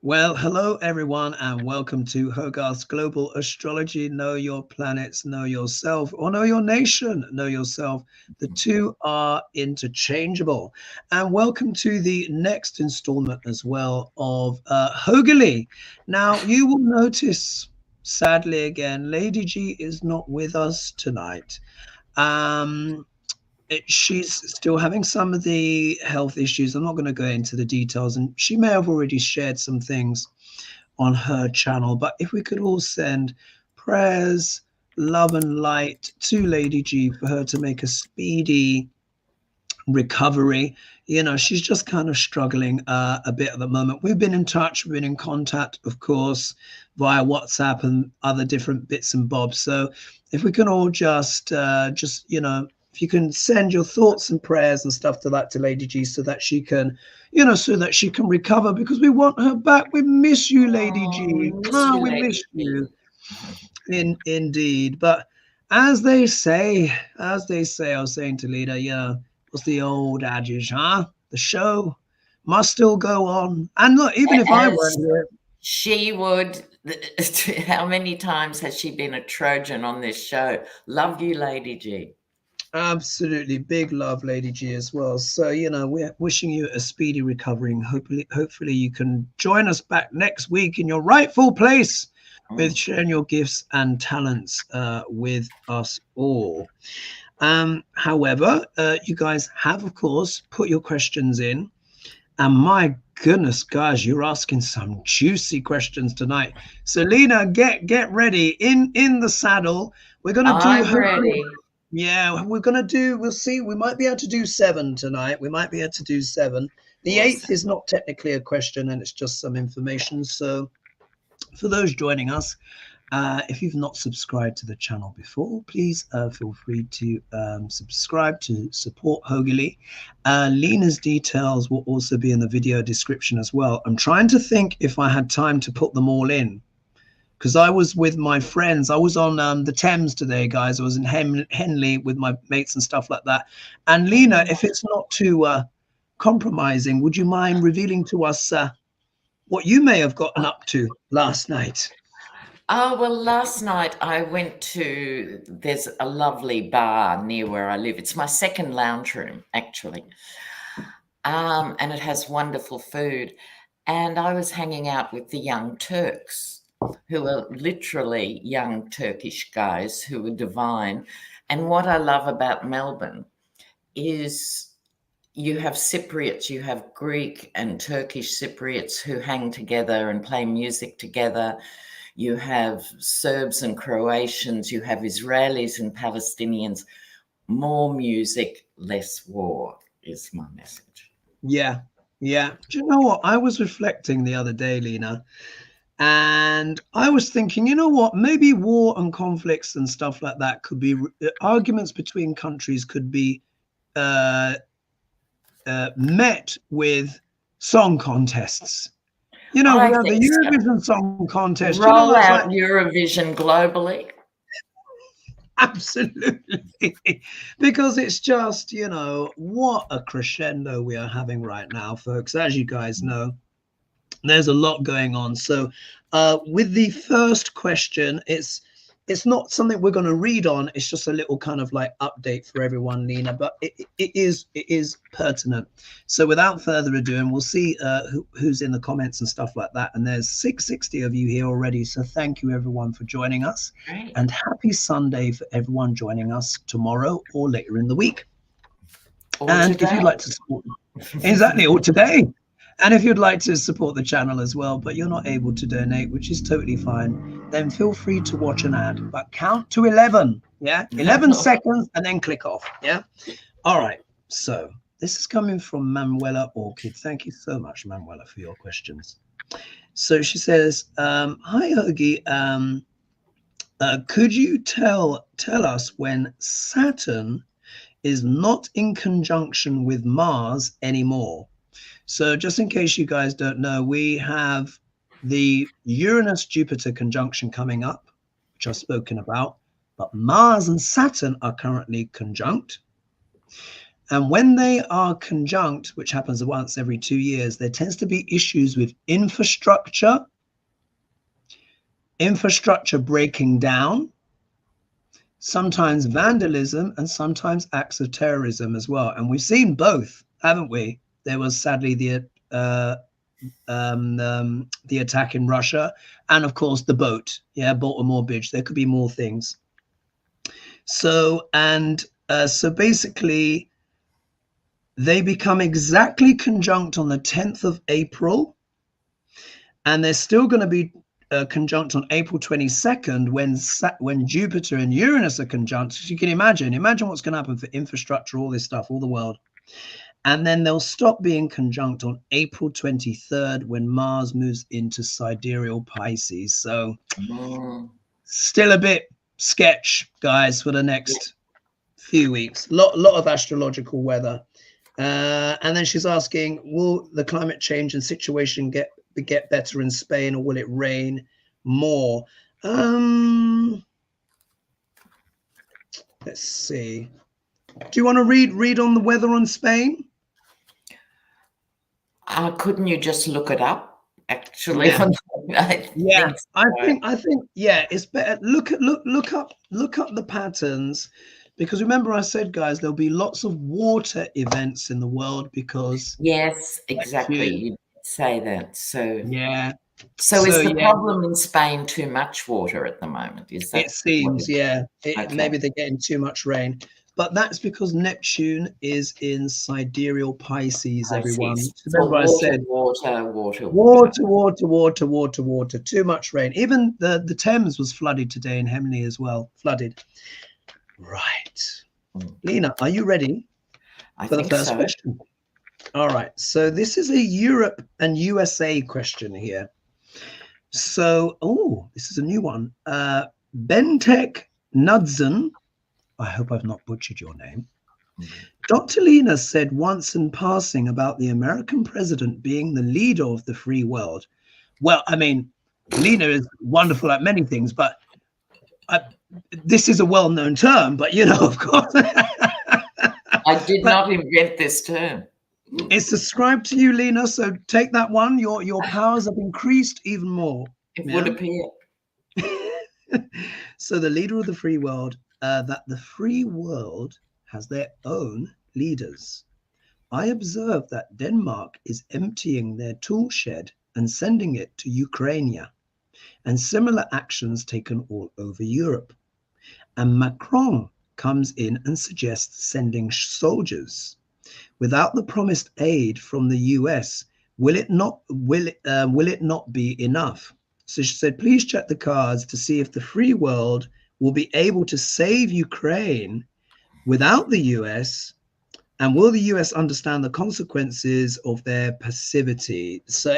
Well, hello everyone, and welcome to HoGaLe's Global Astrology. Know your planets, know yourself, or know your nation, know yourself. The two are interchangeable. And welcome to the next installment as well of HoGaLe. Now, you will notice, sadly again, Lady G is not with us tonight. She's still having some of the health issues. I'm not going to go into the details, and she may have already shared some things on her channel, but if we could all send prayers, love and light to Lady G for her to make a speedy recovery. You know, she's just kind of struggling a bit at the moment. We've been in touch, we've been in contact, of course, via WhatsApp and other different bits and bobs. So if we can all just you know, if you can send your thoughts and prayers and stuff to Lady G, so that she can, you know, so that she can recover, because we want her back. We miss you, Lady G. We miss you. Indeed. But as they say, I was saying to Lena, yeah, what's the old adage, huh? The show must still go on. And look, even if I weren't here, she would. How many times has she been a Trojan on this show? Love you, Lady G. Absolutely. Big love, Lady G, as well. So, you know, we're wishing you a speedy recovery. Hopefully you can join us back next week in your rightful place with sharing your gifts and talents with us all. However, you guys have, of course, put your questions in. And my goodness, guys, you're asking some juicy questions tonight. So, Lena, get ready. In the saddle. We're going to do... I'm ready. Yeah, we're going to do, we'll see, we might be able to do 7 tonight. We might be able to do 7. The 8th is not technically a question, and it's just some information. So for those joining us, if you've not subscribed to the channel before, please feel free to subscribe to support HoGaLe. Lena's details will also be in the video description as well. I'm trying to think if I had time to put them all in, because I was with my friends. I was on the Thames today, guys. I was in Henley with my mates and stuff like that. And Lena, if it's not too compromising, would you mind revealing to us what you may have gotten up to last night? Oh, well, last night I went to, there's a lovely bar near where I live. It's my second lounge room, actually. And it has wonderful food. And I was hanging out with the Young Turks, who are literally young Turkish guys who are divine. And what I love about Melbourne is you have Cypriots, you have Greek and Turkish Cypriots who hang together and play music together. You have Serbs and Croatians, you have Israelis and Palestinians. More music, less war is my message. Yeah. Do you know what? I was reflecting the other day, Lena, and I was thinking, you know what, maybe war and conflicts and stuff like that could be, arguments between countries could be met with song contests. You know, we have the Eurovision Song Contest. Roll out Eurovision globally. Absolutely. Because it's just, you know, what a crescendo we are having right now, folks. As you guys know, there's a lot going on. So with the first question, it's not something we're going to read on. It's just a little kind of like update for everyone, Lena, but it is pertinent. So without further ado, and we'll see who's in the comments and stuff like that. And there's 660 of you here already. So thank you everyone for joining us. Great. And happy Sunday for everyone joining us tomorrow or later in the week. Or and today. If you'd like to support, exactly, or today. And if you'd like to support the channel as well, but you're not able to donate, which is totally fine, then feel free to watch an ad, but count to 11. Yeah, 11 seconds and then click off. Yeah. All right. So this is coming from Manuela Orchid. Thank you so much, Manuela, for your questions. So she says, hi, Hoagie. Could you tell us when Saturn is not in conjunction with Mars anymore? So just in case you guys don't know, we have the Uranus-Jupiter conjunction coming up, which I've spoken about, but Mars and Saturn are currently conjunct. And when they are conjunct, which happens once every 2 years, there tends to be issues with infrastructure breaking down, sometimes vandalism, and sometimes acts of terrorism as well. And we've seen both, haven't we? There was sadly the attack in Russia, and of course the boat, Baltimore Bridge. There could be more things. So basically, they become exactly conjunct on the 10th of April, and they're still going to be conjunct on April 22nd when Jupiter and Uranus are conjunct. So you can imagine what's going to happen for infrastructure, all this stuff, all the world. And then they'll stop being conjunct on April 23rd when Mars moves into sidereal Pisces. So still a bit sketch, guys, for the next few weeks. Lot of astrological weather. And then she's asking, will the climate change and situation get better in Spain, or will it rain more? Let's see. Do you want to read on the weather on Spain? Couldn't you just look it up? Actually, Yeah. I think it's better. Look up the patterns, because remember I said, guys, there'll be lots of water events in the world because yes, exactly. You did say that. So yeah. So is the problem in Spain too much water at the moment? Is that? It seems, okay. Maybe they're getting too much rain. But that's because Neptune is in sidereal Pisces, everyone. Remember I said water, too much rain. Even the Thames was flooded today in Hemley as well. Flooded. Right. Lena, are you ready for the first question? All right. So this is a Europe and USA question here. So, this is a new one. Bentek Knudsen, I hope I've not butchered your name. Dr.Lena said once in passing about the American president being the leader of the free world. Well, I mean, Lena is wonderful at many things, but this is a well-known term, but of course. I did not invent this term. It's ascribed to you, Lena, so take that one. Your powers have increased even more. It would appear. So the leader of the free world, that the free world has their own leaders. I observe that Denmark is emptying their tool shed and sending it to Ukraine, and similar actions taken all over Europe. And Macron comes in and suggests sending soldiers. Without the promised aid from the US, will it not be enough? So she said, please check the cards to see if the free world will be able to save Ukraine without the US, and will the US understand the consequences of their passivity? So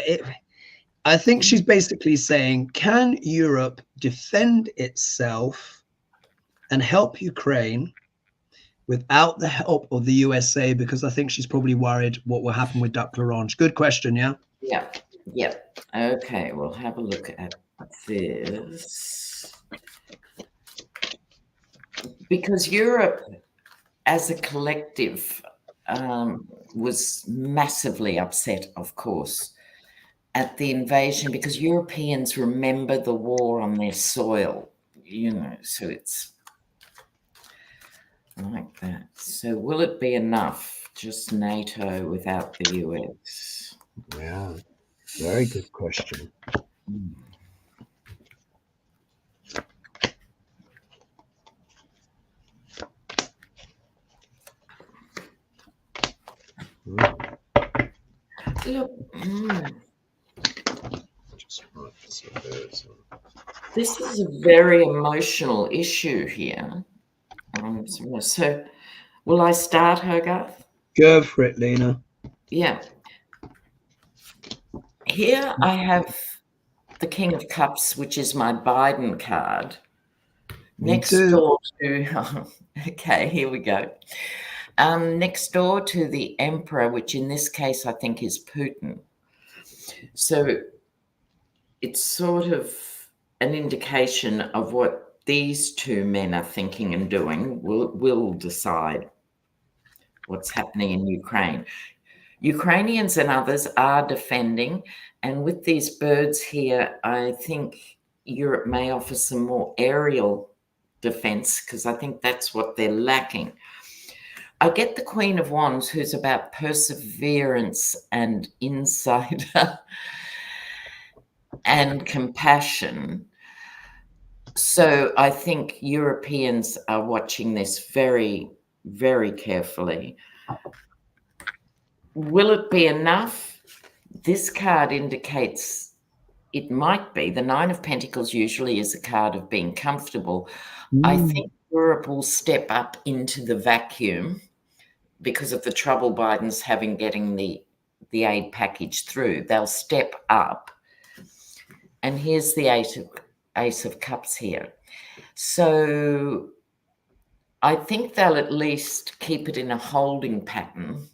I think she's basically saying, can Europe defend itself and help Ukraine without the help of the USA? Because I think she's probably worried what will happen with Duck L'Orange. Good question, yeah? Yeah. Okay, we'll have a look at this. Because Europe as a collective was massively upset, of course, at the invasion, because Europeans remember the war on their soil, so it's like that. So will it be enough, just NATO without the US? Yeah, very good question. Look, this is a very emotional issue here. So will I start, Hogarth? Go for it, Lena. Yeah. Here I have the King of Cups, which is my Biden card. Next door to, okay, here we go. Next door to the Emperor, which in this case I think is Putin. So it's sort of an indication of what these two men are thinking and doing. We'll decide what's happening in Ukraine. Ukrainians and others are defending, and with these birds here, I think Europe may offer some more aerial defense, because I think that's what they're lacking. I get the Queen of Wands, who's about perseverance and insight and compassion. So I think Europeans are watching this very, very carefully. Will it be enough? This card indicates it might be. The Nine of Pentacles usually is a card of being comfortable. I think Europe will step up into the vacuum because of the trouble Biden's having getting the aid package through. They'll step up. And here's the Ace of Cups here. So I think they'll at least keep it in a holding pattern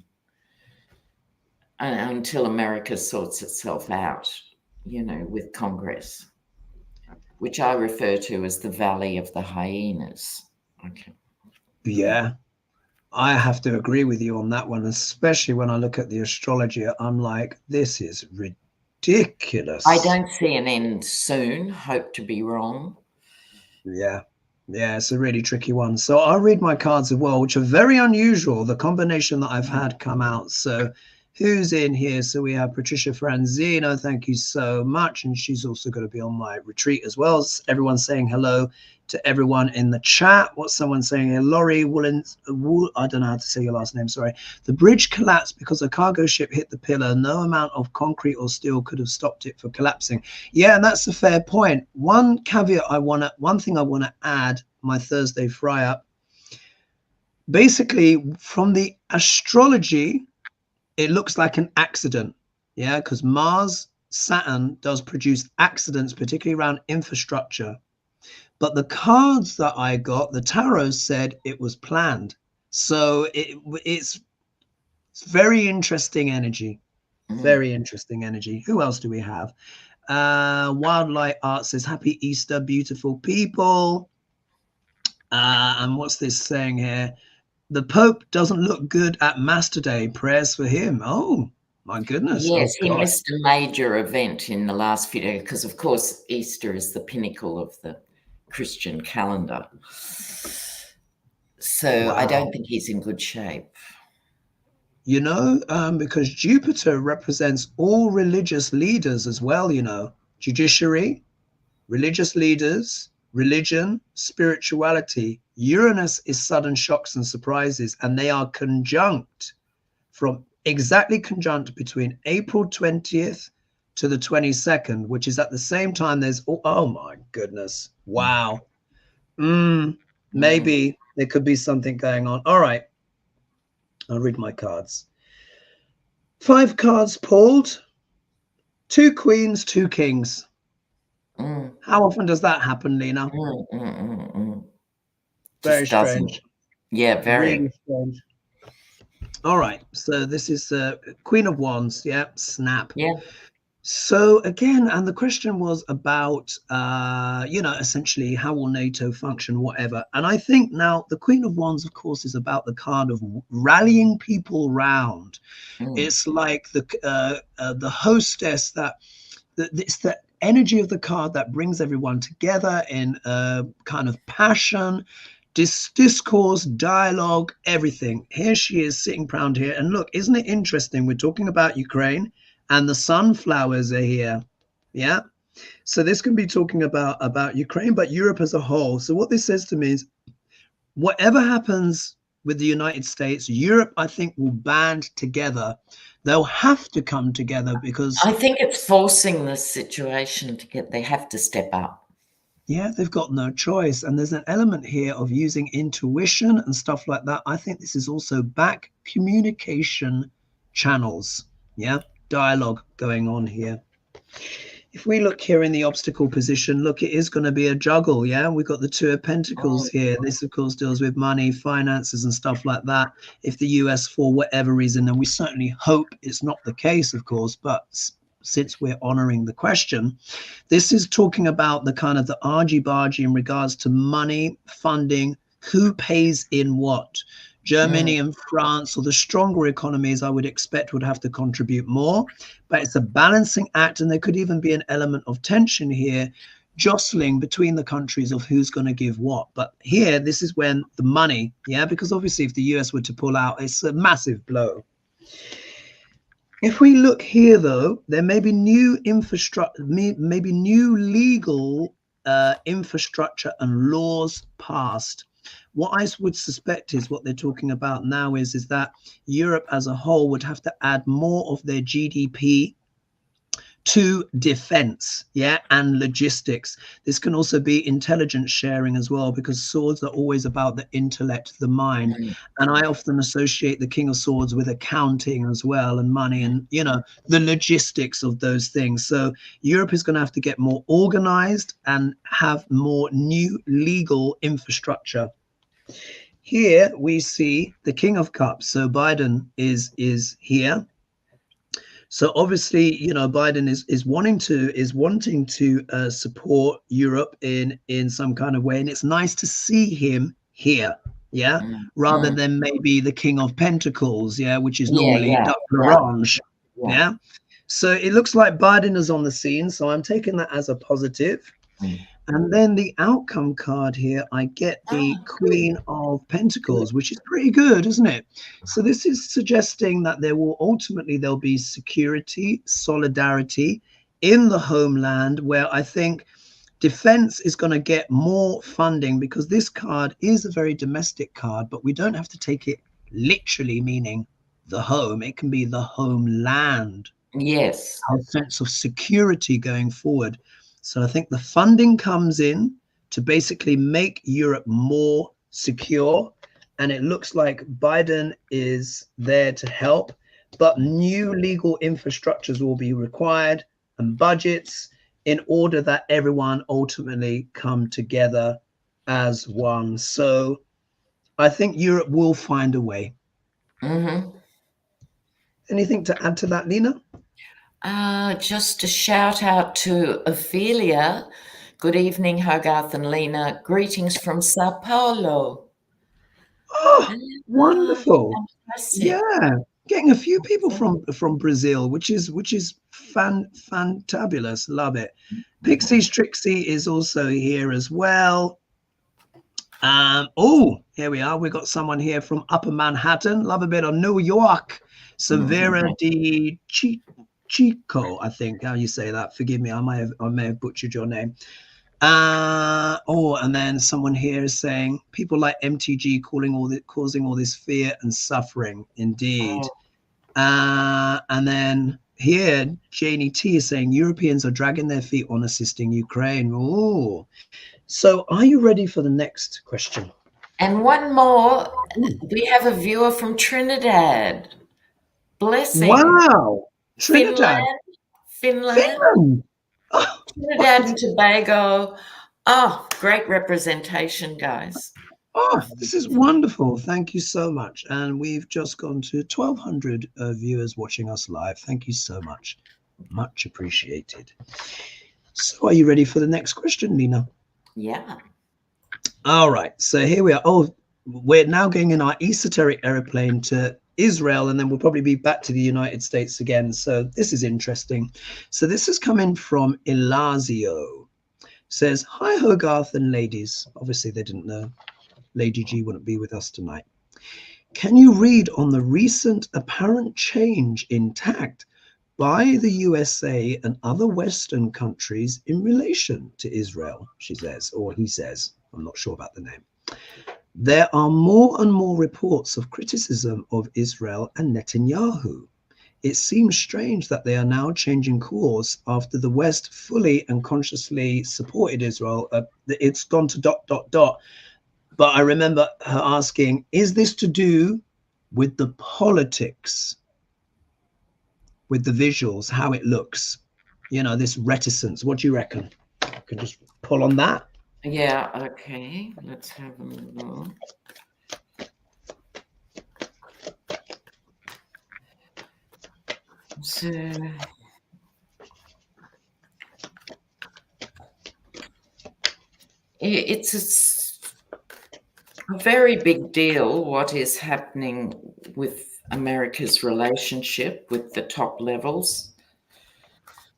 until America sorts itself out, you know, with Congress, which I refer to as the Valley of the Hyenas. Okay. Yeah, I have to agree with you on that one, especially when I look at the astrology. I'm like, this is ridiculous. I don't see an end soon. Hope to be wrong. Yeah, it's a really tricky one. So I'll read my cards as well, which are very unusual, the combination that I've had come out. So who's in here? So we have Patricia Franzino. Thank you so much. And she's also going to be on my retreat as well. Everyone's saying hello to everyone in the chat. What's someone saying here? Laurie Woolens, I don't know how to say your last name, sorry. The bridge collapsed because a cargo ship hit the pillar. No amount of concrete or steel could have stopped it from collapsing. Yeah, and that's a fair point. One caveat one thing I want to add, my Thursday fry up. Basically, from the astrology, it looks like an accident. Yeah, because Mars, Saturn does produce accidents, particularly around infrastructure. But the cards that I got, the tarot said it was planned. So it's very interesting energy. Very interesting energy. Who else do we have? Wildlight Art says, Happy Easter, beautiful people. And what's this saying here? The Pope doesn't look good at Mass today. Prayers for him. Oh, my goodness. Yes, he missed a major event in the last few days because, of course, Easter is the pinnacle of the Christian calendar. So wow. I don't think he's in good shape. You know, because Jupiter represents all religious leaders as well, you know, judiciary, religious leaders, religion, spirituality. Uranus is sudden shocks and surprises, and they are exactly conjunct between April 20th to the 22nd, which is at the same time there's, oh my goodness. Wow. Maybe there could be something going on. All right. I'll read my cards. 5 cards pulled, 2 queens, 2 kings. How often does that happen, Lena? Very strange. Yeah, very. Really strange. All right. So this is Queen of Wands. Yeah. Snap. Yeah. So again, and the question was about, you know, essentially how will NATO function, whatever. And I think now the Queen of Wands, of course, is about the card of rallying people round. It's like the hostess it's the energy of the card that brings everyone together in a kind of passion, discourse, dialogue, everything. Here she is sitting proud here. And look, isn't it interesting? We're talking about Ukraine. And the sunflowers are here. Yeah. So this can be talking about Ukraine, but Europe as a whole. So what this says to me is whatever happens with the United States, Europe, I think, will band together. They'll have to come together because I think it's forcing this situation they have to step up. Yeah, they've got no choice. And there's an element here of using intuition and stuff like that. I think this is also back communication channels. Yeah. Dialogue going on here. If we look here in the obstacle position, look, it is going to be a juggle. Yeah, we've got the 2 of Pentacles here. This, of course, deals with money, finances and stuff like that. If the US, for whatever reason, and we certainly hope it's not the case, of course, but since we're honoring the question, this is talking about the kind of the argy-bargy in regards to money, funding, who pays in what. Germany and France, or the stronger economies, I would expect would have to contribute more. But it's a balancing act, and there could even be an element of tension here, jostling between the countries of who's going to give what. But here, this is when the money, because obviously if the US were to pull out, it's a massive blow. If we look here, though, there may be new infrastructure, maybe new legal infrastructure and laws passed. What I would suspect is what they're talking about now is that Europe as a whole would have to add more of their GDP to defense, and logistics. This can also be intelligence sharing as well, because swords are always about the intellect, the mind. And I often associate the King of Swords with accounting as well, and money, and the logistics of those things. So Europe is going to have to get more organized and have more new legal infrastructure. Here we see the King of Cups. So Biden is here. So obviously, Biden is wanting to support Europe in some kind of way, and it's nice to see him here, rather than maybe the King of Pentacles, which is normally Dr. Orange, So it looks like Biden is on the scene, so I'm taking that as a positive. And then the outcome card here, I get the Queen of Pentacles, which is pretty good, isn't it? So this is suggesting that there'll be security, solidarity in the homeland, where I think defense is going to get more funding, because this card is a very domestic card, but we don't have to take it literally meaning the home. It can be the homeland. Yes. Our sense of security going forward. So I think the funding comes in to basically make Europe more secure. And it looks like Biden is there to help, but new legal infrastructures will be required and budgets in order that everyone ultimately come together as one. So I think Europe will find a way. Anything to add to that, Lena? Just a shout out to Ophelia. Good evening, Hogarth and Lena. Greetings from Sao Paulo. Oh, wonderful. Fantastic. Yeah, getting a few people from Brazil, which is fantabulous. Love it. Pixie's Trixie is also here as well. Here we are. We've got someone here from Upper Manhattan. Love a bit of New York. Severa di Chico, I think how you say that. Forgive me, I may have butchered your name. And then someone here is saying people like MTG causing all this fear and suffering. Indeed. And then here Janie T is saying Europeans are dragging their feet on assisting Ukraine. Oh, so are you ready for the next question? And one more. We have a viewer from Trinidad. Blessing. Wow. Trinidad. Finland. Oh, Trinidad and Tobago. Oh, great representation, guys. Oh, this is wonderful. Thank you so much. And we've just gone to 1,200 viewers watching us live. Thank you so much. Much appreciated. So are you ready for the next question, Lena? Yeah. All right. So here we are. Oh, we're now going in our esoteric airplane to Israel, and then we'll probably be back to the United States again. So this is interesting. So this is coming from Elazio. Says, hi, Hogarth and ladies. Obviously, they didn't know Lady G wouldn't be with us tonight. Can you read on the recent apparent change in tact by the USA and other Western countries in relation to Israel, she says, or he says, I'm not sure about the name. There are more and more reports of criticism of Israel and Netanyahu. It seems strange that they are now changing course after the West fully and consciously supported Israel. It's gone to ... But I remember her asking, is this to do with the politics, with the visuals, how it looks? You know, this reticence. What do you reckon? I can just pull on that. Yeah, okay. Let's have a look. So it's a very big deal what is happening with America's relationship with the top levels.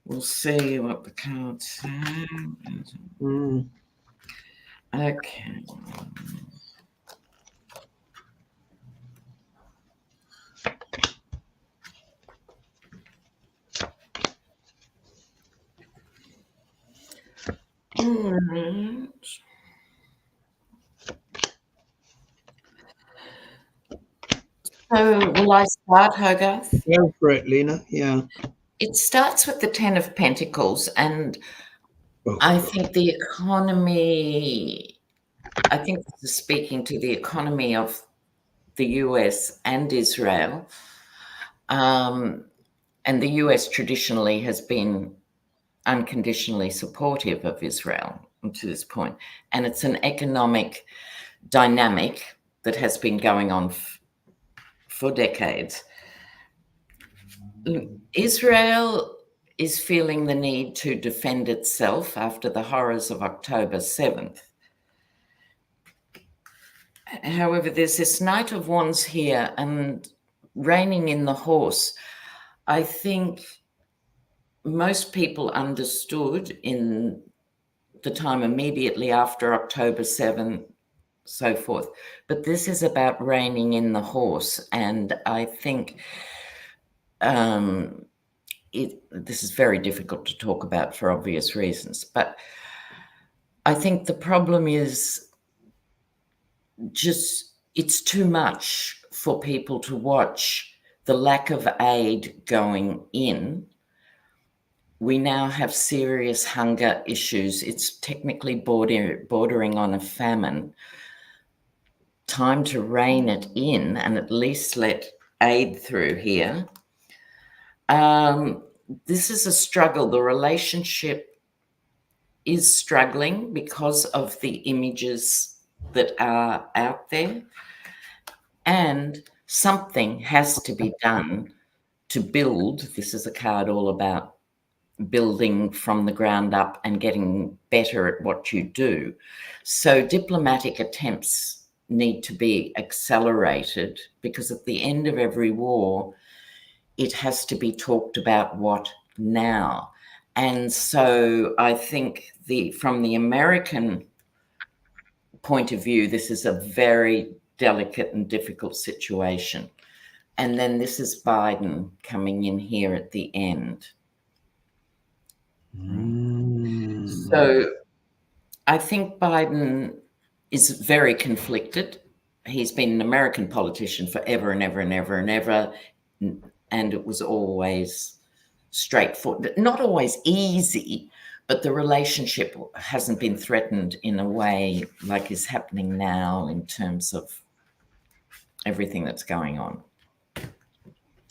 We'll see what the cards say. Mm. Okay. All right. So will I start, Hogarth? Go for it, Lena. Yeah. It starts with the 10 of Pentacles, and Oh, I God. think the economy, I think this is speaking to the economy of the US and Israel. And the US traditionally has been unconditionally supportive of Israel to this point. And it's an economic dynamic that has been going on for decades. Israel is feeling the need to defend itself after the horrors of October 7th. However, there's this Knight of Wands here and reigning in the horse. I think most people understood in the time immediately after October 7th, so forth. But this is about reigning in the horse. And I think this is very difficult to talk about for obvious reasons. But I think the problem is just it's too much for people to watch the lack of aid going in. We now have serious hunger issues. It's technically bordering on a famine. Time to rein it in and at least let aid through here. This is a struggle. The relationship is struggling because of the images that are out there. And something has to be done to build. This is a card all about building from the ground up and getting better at what you do. So diplomatic attempts need to be accelerated, because at the end of every war, it has to be talked about what now. And so I think from the American point of view, this is a very delicate and difficult situation. And then this is Biden coming in here at the end. So I think Biden is very conflicted. He's been an American politician forever and ever and ever and ever. And it was always straightforward, not always easy, but the relationship hasn't been threatened in a way like is happening now in terms of everything that's going on.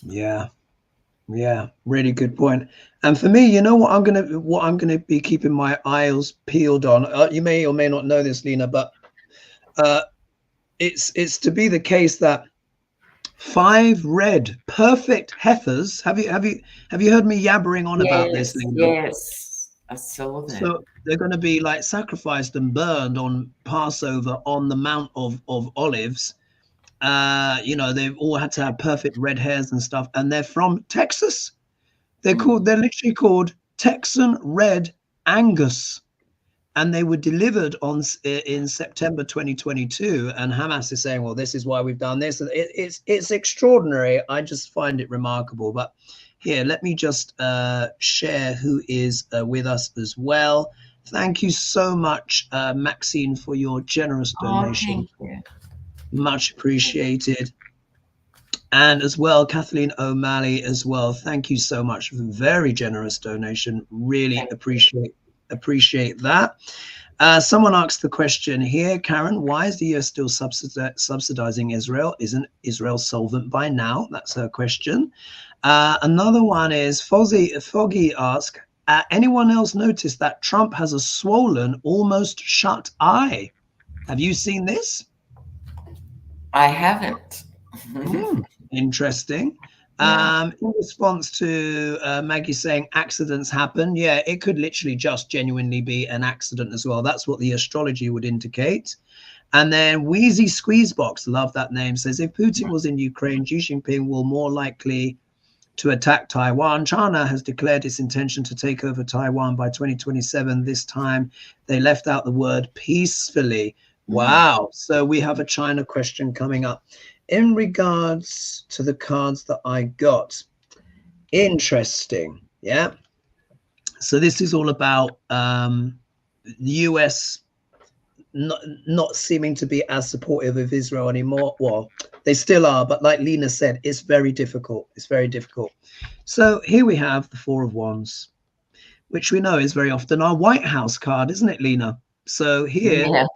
Yeah. Yeah, really good point. And for me, you know what I'm gonna be keeping my eyes peeled on. You may or may not know this, Lena, but it's to be the case that 5 red perfect heifers. Have you heard me yabbering on about this, Lena? Yes, I saw that. So they're going to be like sacrificed and burned on Passover on the Mount of Olives. They've all had to have perfect red hairs and stuff, and they're from Texas. They're literally called Texan Red Angus, and they were delivered in September 2022. And Hamas is saying, well, this is why we've done this. It's extraordinary. I just find it remarkable. But here, let me just share who is with us as well. Thank you so much, Maxine, for your generous donation. Oh, thank you. Much appreciated. And as well, Kathleen O'Malley as well. Thank you so much for a very generous donation. Really appreciate that. Someone asked the question here, Karen, why is the US still subsidizing Israel? Isn't Israel solvent by now? That's her question. Another one is Foggy asked, anyone else notice that Trump has a swollen, almost shut eye? Have you seen this? I haven't. Interesting. In response to Maggie saying accidents happen, yeah, it could literally just genuinely be an accident as well. That's what the astrology would indicate. And then Wheezy Squeezebox, love that name, says if Putin was in Ukraine, Xi Jinping will more likely to attack Taiwan. China has declared its intention to take over Taiwan by 2027. This time they left out the word peacefully. Wow. So we have a China question coming up. In regards to the cards that I got, interesting. Yeah. So this is all about the US not seeming to be as supportive of Israel anymore. Well, they still are, but like Lena said, it's very difficult. It's very difficult. So here we have the Four of Wands, which we know is very often our White House card, isn't it, Lena? So here, yeah.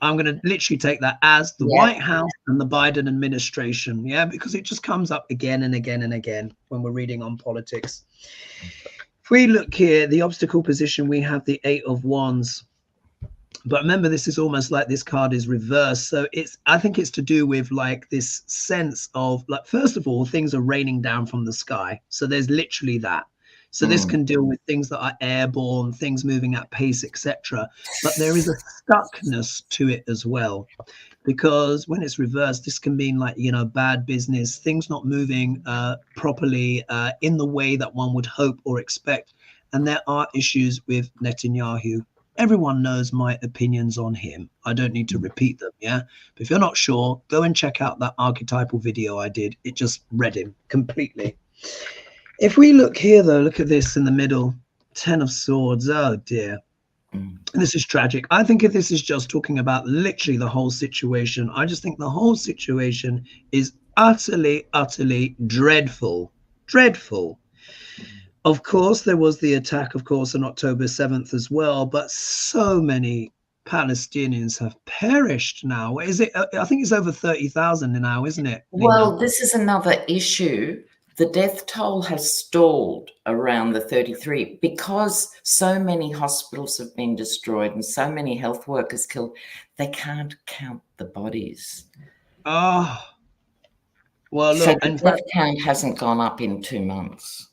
I'm going to literally take that as the White House and the Biden administration, yeah, because it just comes up again and again and again when we're reading on politics. If we look here, the obstacle position, we have the Eight of Wands. But remember, this is almost like this card is reversed. So I think it's to do with like this sense of like, first of all, things are raining down from the sky. So there's literally that. So this can deal with things that are airborne, things moving at pace, etc. But there is a stuckness to it as well, because when it's reversed, this can mean like, you know, bad business, things not moving properly in the way that one would hope or expect. And there are issues with Netanyahu. Everyone knows my opinions on him. I don't need to repeat them, yeah? But if you're not sure, go and check out that archetypal video I did. It just read him completely. If we look here, though, look at this in the middle. Ten of Swords. Oh, dear. This is tragic. I think if this is just talking about literally the whole situation, I just think the whole situation is utterly, utterly dreadful. Dreadful. Of course, there was the attack, of course, on October 7th as well, but so many Palestinians have perished now. Is it? I think it's over 30,000 now, isn't it, Lena? Well, this is another issue. The death toll has stalled around the 33 because so many hospitals have been destroyed and so many health workers killed. They can't count the bodies. Oh, well, look, so the death count hasn't gone up in 2 months.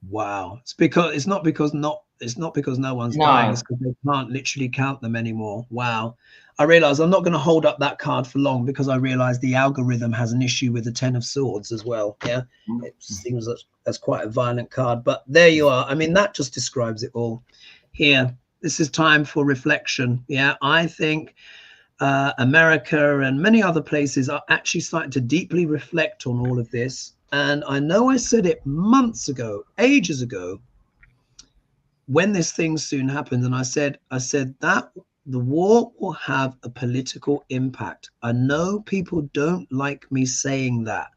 Wow. It's not because no one's dying, it's because they can't literally count them anymore. Wow. I realize I'm not going to hold up that card for long because I realize the algorithm has an issue with the Ten of Swords as well. Yeah. It seems that's quite a violent card, but there you are. I mean, that just describes it all. Here, this is time for reflection. Yeah. I think America and many other places are actually starting to deeply reflect on all of this. And I know I said it months ago, ages ago, when this thing soon happened. And I said that the war will have a political impact. I know people don't like me saying that,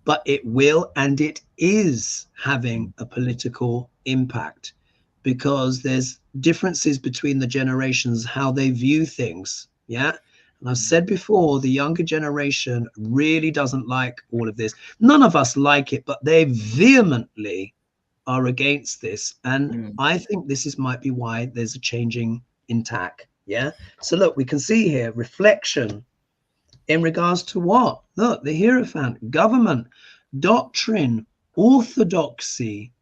but it will, and it is having a political impact because there's differences between the generations, how they view things. Yeah. And I've said before, the younger generation really doesn't like all of this. None of us like it, but they vehemently are against this. And I think this might be why there's a changing in tack. Yeah. So look, we can see here reflection in regards to what? Look, the Hierophant, government, doctrine, orthodoxy.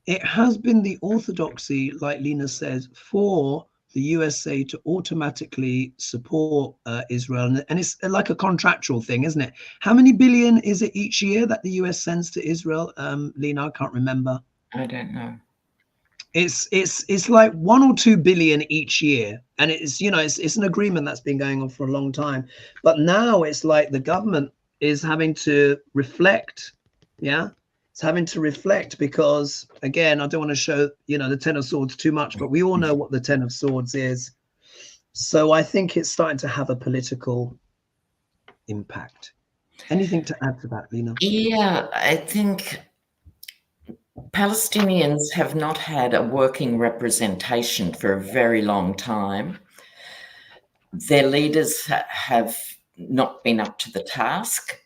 It has been the orthodoxy, like Lena says, for the USA to automatically support Israel. And it's like a contractual thing, isn't it? How many billion is it each year that the US sends to Israel? Lena, I can't remember. I don't know. It's like 1 or 2 billion each year. And it's, you know, it's an agreement that's been going on for a long time. But now it's like the government is having to reflect. Yeah. It's having to reflect because, again, I don't want to show, you know, the Ten of Swords too much, but we all know what the Ten of Swords is. So I think it's starting to have a political impact. Anything to add to that, Lena? Yeah, I think Palestinians have not had a working representation for a very long time. Their leaders have not been up to the task.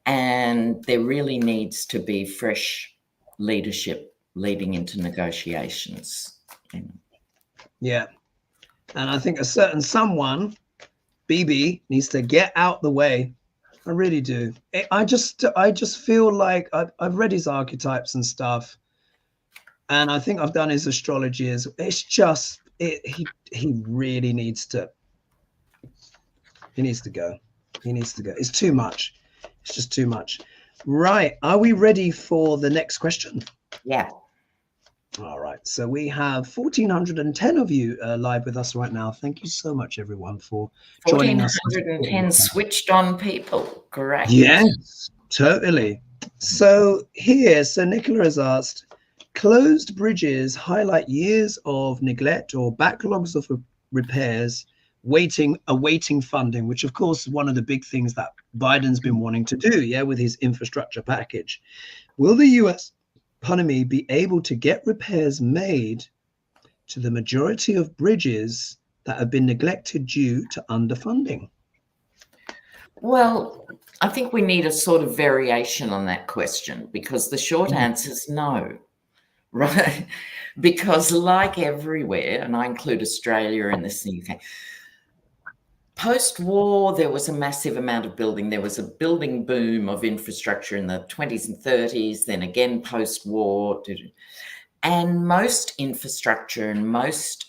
And there really needs to be fresh leadership leading into negotiations. Yeah. And I think a certain someone, BB, needs to get out the way. I really do. I just feel like I've read his archetypes and stuff. And I think I've done his astrology. It's just, he really needs to He needs to go. He needs to go. It's too much. It's just too much. Right. Are we ready for the next question? Yeah. All right. So we have 1,410 of you live with us right now. Thank you so much, everyone, for joining us. 1,410 switched on people. Great. Yes, totally. So Nicola has asked, closed bridges highlight years of neglect or backlogs of repairs, awaiting funding, which of course is one of the big things that Biden's been wanting to do, with his infrastructure package. Will the US economy be able to get repairs made to the majority of bridges that have been neglected due to underfunding? Well, I think we need a sort of variation on that question, because the short answer is no, right? Because like everywhere, and I include Australia and this in the UK, post-war, there was a massive amount of building. There was a building boom of infrastructure in the 20s and 30s, then again post-war. And most infrastructure in most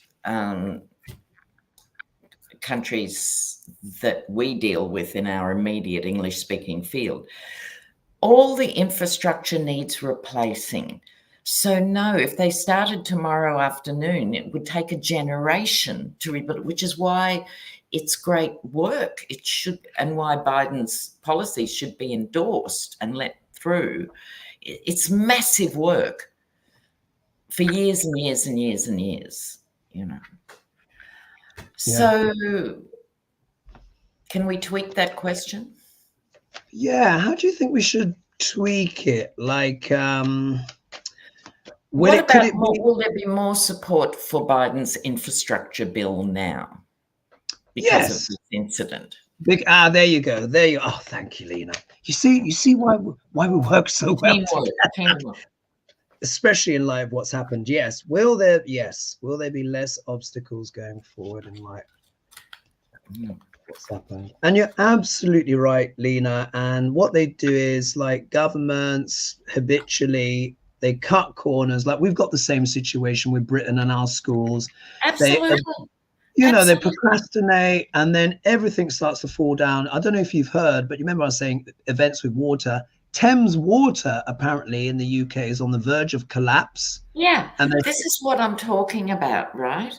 countries that we deal with in our immediate English-speaking field, all the infrastructure needs replacing. So no, if they started tomorrow afternoon, it would take a generation to rebuild, which is why it's great work. It should, and why Biden's policies should be endorsed and let through. It's massive work for years and years and years and years, So can we tweak that question? Yeah, how do you think we should tweak it? Like, will there be more support for Biden's infrastructure bill now because of this incident? There you go. Oh, thank you, Lena. You see why we work so well together? Especially in light of what's happened. Yes. Will there be less obstacles going forward in light of what's happened? And you're absolutely right, Lena. And what they do is, like, governments habitually, they cut corners. Like, we've got the same situation with Britain and our schools. Absolutely. They procrastinate, and then everything starts to fall down. I don't know if you've heard, but you remember I was saying events with water. Thames Water, apparently, in the UK is on the verge of collapse. Yeah, and this is what I'm talking about, right?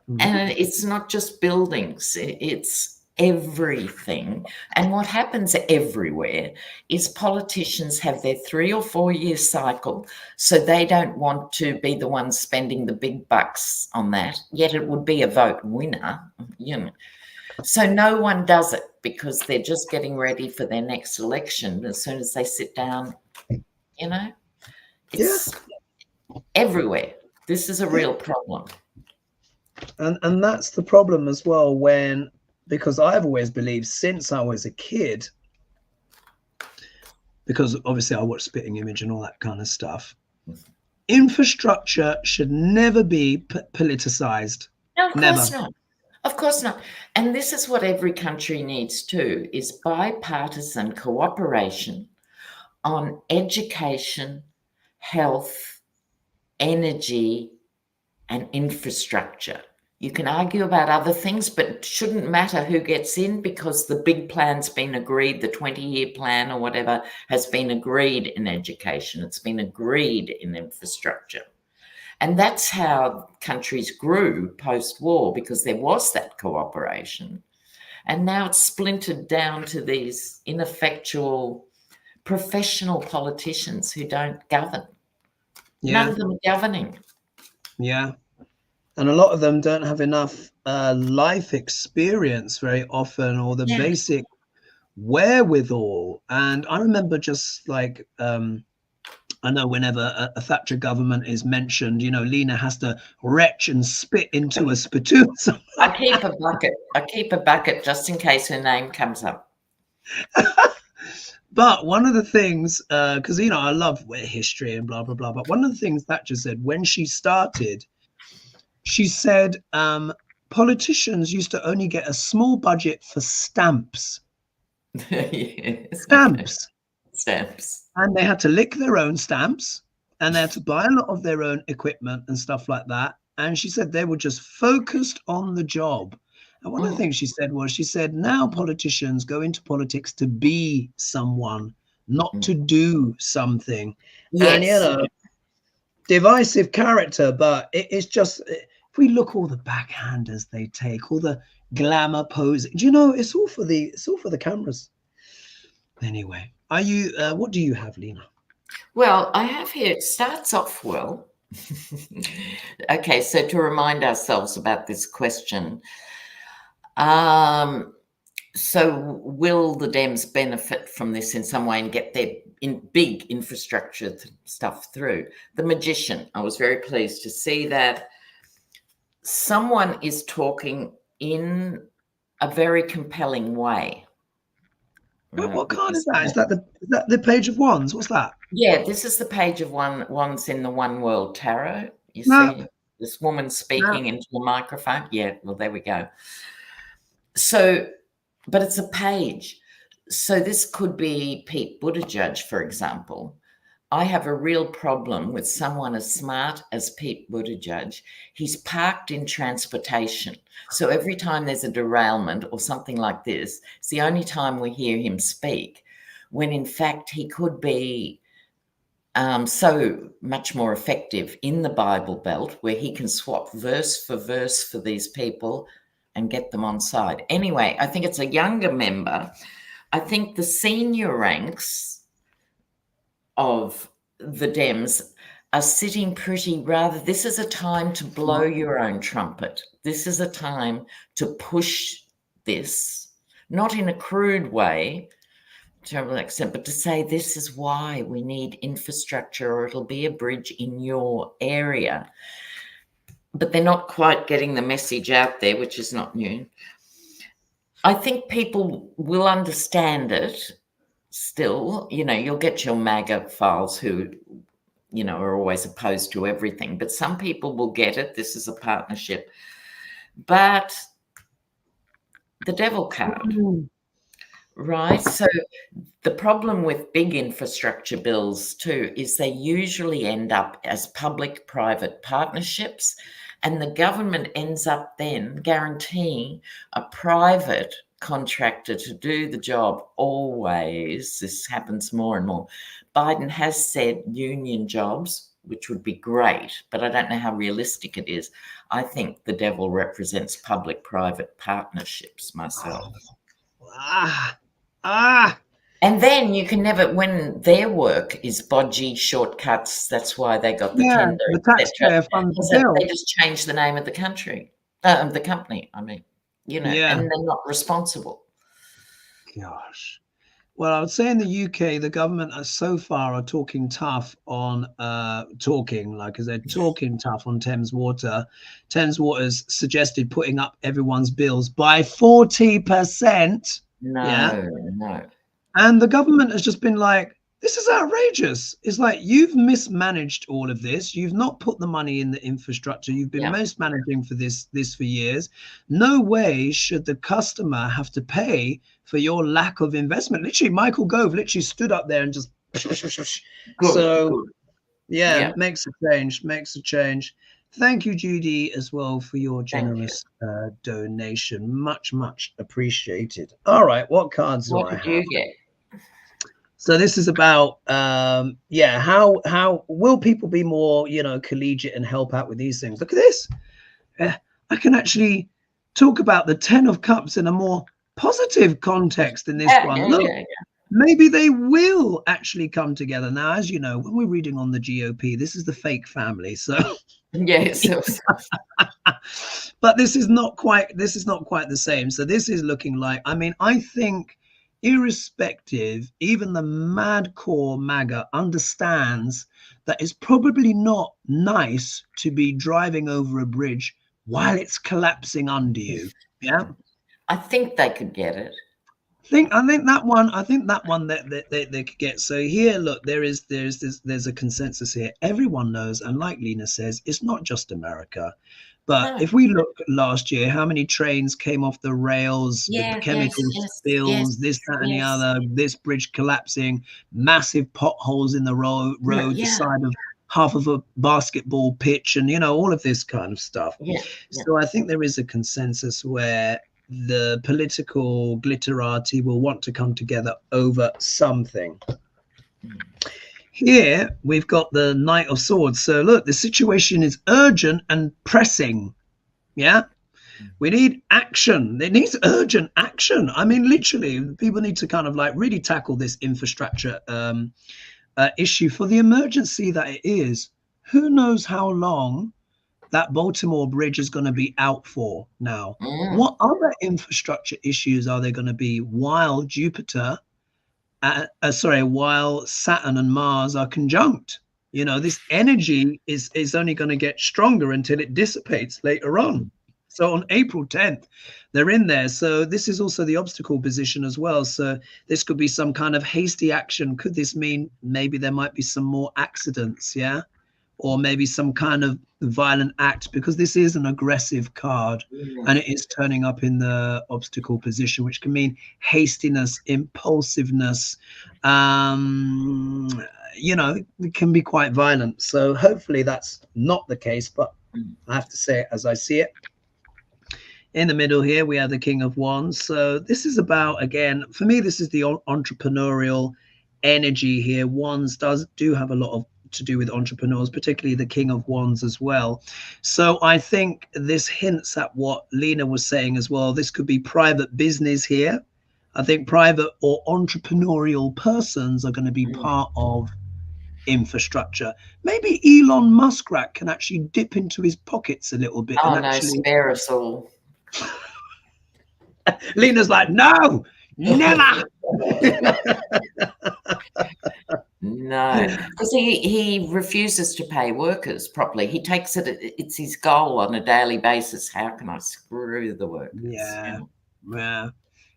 Mm-hmm. And it's not just buildings, it's everything. And what happens everywhere is politicians have their 3 or 4 year cycle, so they don't want to be the ones spending the big bucks on that, yet it would be a vote winner, So no one does it because they're just getting ready for their next election. As soon as they sit down, it's everywhere. This is a real problem. And that's the problem as well, because I've always believed since I was a kid, because obviously I watch Spitting Image and all that kind of stuff, infrastructure should never be politicized. No, of course not. Of course not. And this is what every country needs too, is bipartisan cooperation on education, health, energy, and infrastructure. You can argue about other things, but it shouldn't matter who gets in, because the big plan's been agreed, the 20-year plan or whatever has been agreed in education. It's been agreed in infrastructure. And that's how countries grew post-war, because there was that cooperation. And now it's splintered down to these ineffectual professional politicians who don't govern. None of them are governing. Yeah. And a lot of them don't have enough life experience very often, or the basic wherewithal. And I remember just like, I know whenever a Thatcher government is mentioned, Lena has to retch and spit into a spittoon. I keep a bucket just in case her name comes up. But one of the things, because, I love history and blah, blah, blah. But one of the things Thatcher said when she started, she said politicians used to only get a small budget for stamps. Stamps. And they had to lick their own stamps, and they had to buy a lot of their own equipment and stuff like that. And she said they were just focused on the job. And one of the things she said, now politicians go into politics to be someone, not to do something. Yes. And, divisive character, but it's just, if we look all the backhanders they take, all the glamour poses, it's all for the cameras. Anyway, what do you have, Lena? Well, I have here, it starts off well. Okay, so to remind ourselves about this question, so will the Dems benefit from this in some way and get their big infrastructure stuff through? The Magician, I was very pleased to see that someone is talking in a very compelling way. What card is that? Is that the Page of Wands? What's that? Yeah, this is the Page of Wands in the One World Tarot. You see this woman speaking into the microphone. Yeah, well, there we go. So, but it's a page. So this could be Pete Buttigieg, for example. I have a real problem with someone as smart as Pete Buttigieg. He's parked in transportation. So every time there's a derailment or something like this, it's the only time we hear him speak, when in fact he could be so much more effective in the Bible Belt, where he can swap verse for these people and get them on side. Anyway, I think it's a younger member. I think the senior ranks of the Dems are sitting pretty rather. This is a time to blow your own trumpet. This is a time to push this, not in a crude way, terrible accent, but to say this is why we need infrastructure, or it'll be a bridge in your area. But they're not quite getting the message out there, which is not new. I think people will understand it still. You'll get your MAGA files who, are always opposed to everything, but some people will get it. This is a partnership. But the devil card, right? So the problem with big infrastructure bills too is they usually end up as public-private partnerships, and the government ends up then guaranteeing a private contractor to do the job always. This happens more and more. Biden has said union jobs, which would be great, but I don't know how realistic it is. I think the devil represents public-private partnerships myself. And then you can never, when their work is bodgy, shortcuts, that's why they got the tender. The taxpayer funds the bill. They just changed the name of the company, and they're not responsible. Gosh. Well, I would say in the UK, the government so far are talking tough on talking tough on Thames Water. Thames Water's suggested putting up everyone's bills by 40%. No. And the government has just been like, this is outrageous. It's like, you've mismanaged all of this. You've not put the money in the infrastructure. You've been mismanaging for this for years. No way should the customer have to pay for your lack of investment. Literally, Michael Gove literally stood up there and just makes a change. Thank you, Judy, as well, for your generous donation. Much appreciated. All right, what cards do I have? What did you get? So this is about how will people be more collegiate and help out with these things. Look at this. I can actually talk about the 10 of Cups in a more positive context in this one. Look, maybe they will actually come together. Now, as you know, when we're reading on the GOP, this is the fake family. So yes. But this is not quite the same. So this is looking like, I think irrespective, even the mad core MAGA understands that it's probably not nice to be driving over a bridge while it's collapsing under you. Yeah, I think they could get it. I think that one that they could get. So here, look, there's a consensus here. Everyone knows, and like Lena says, it's not just America. But if we look last year, how many trains came off the rails with the chemical spills, this, that, and the other, this bridge collapsing, massive potholes in the road, the side of half of a basketball pitch, and all of this kind of stuff. So I think there is a consensus where the political glitterati will want to come together over something. Here we've got the Knight of Swords. So look, the situation is urgent and pressing. Yeah, we need action. It needs urgent action. I mean, literally, people need to kind of like really tackle this infrastructure issue for the emergency that it is. Who knows how long that Baltimore bridge is going to be out for now? What other infrastructure issues are there going to be while Jupiter, while Saturn and Mars are conjunct? You know, this energy is only going to get stronger until it dissipates later on. So on April 10th, they're in there. So this is also the obstacle position as well. So this could be some kind of hasty action. Could this mean maybe there might be some more accidents? Yeah. Or maybe some kind of violent act, because this is an aggressive card and it is turning up in the obstacle position, which can mean hastiness, impulsiveness. You know, it can be quite violent. So hopefully that's not the case, but I have to say it as I see it. In the middle here, we have the King of Wands. So this is about, again, for me, this is the entrepreneurial energy here. Wands do have a lot to do with entrepreneurs, particularly the King of Wands as well. So I think this hints at what Lena was saying as well. This could be private business here. I think private or entrepreneurial persons are going to be part of infrastructure. Maybe Elon Musk can actually dip into his pockets a little bit. Oh, and actually spare us all. Lena's like, no, never. No, because he refuses to pay workers properly. He takes it's his goal on a daily basis. How can I screw the workers? Yeah.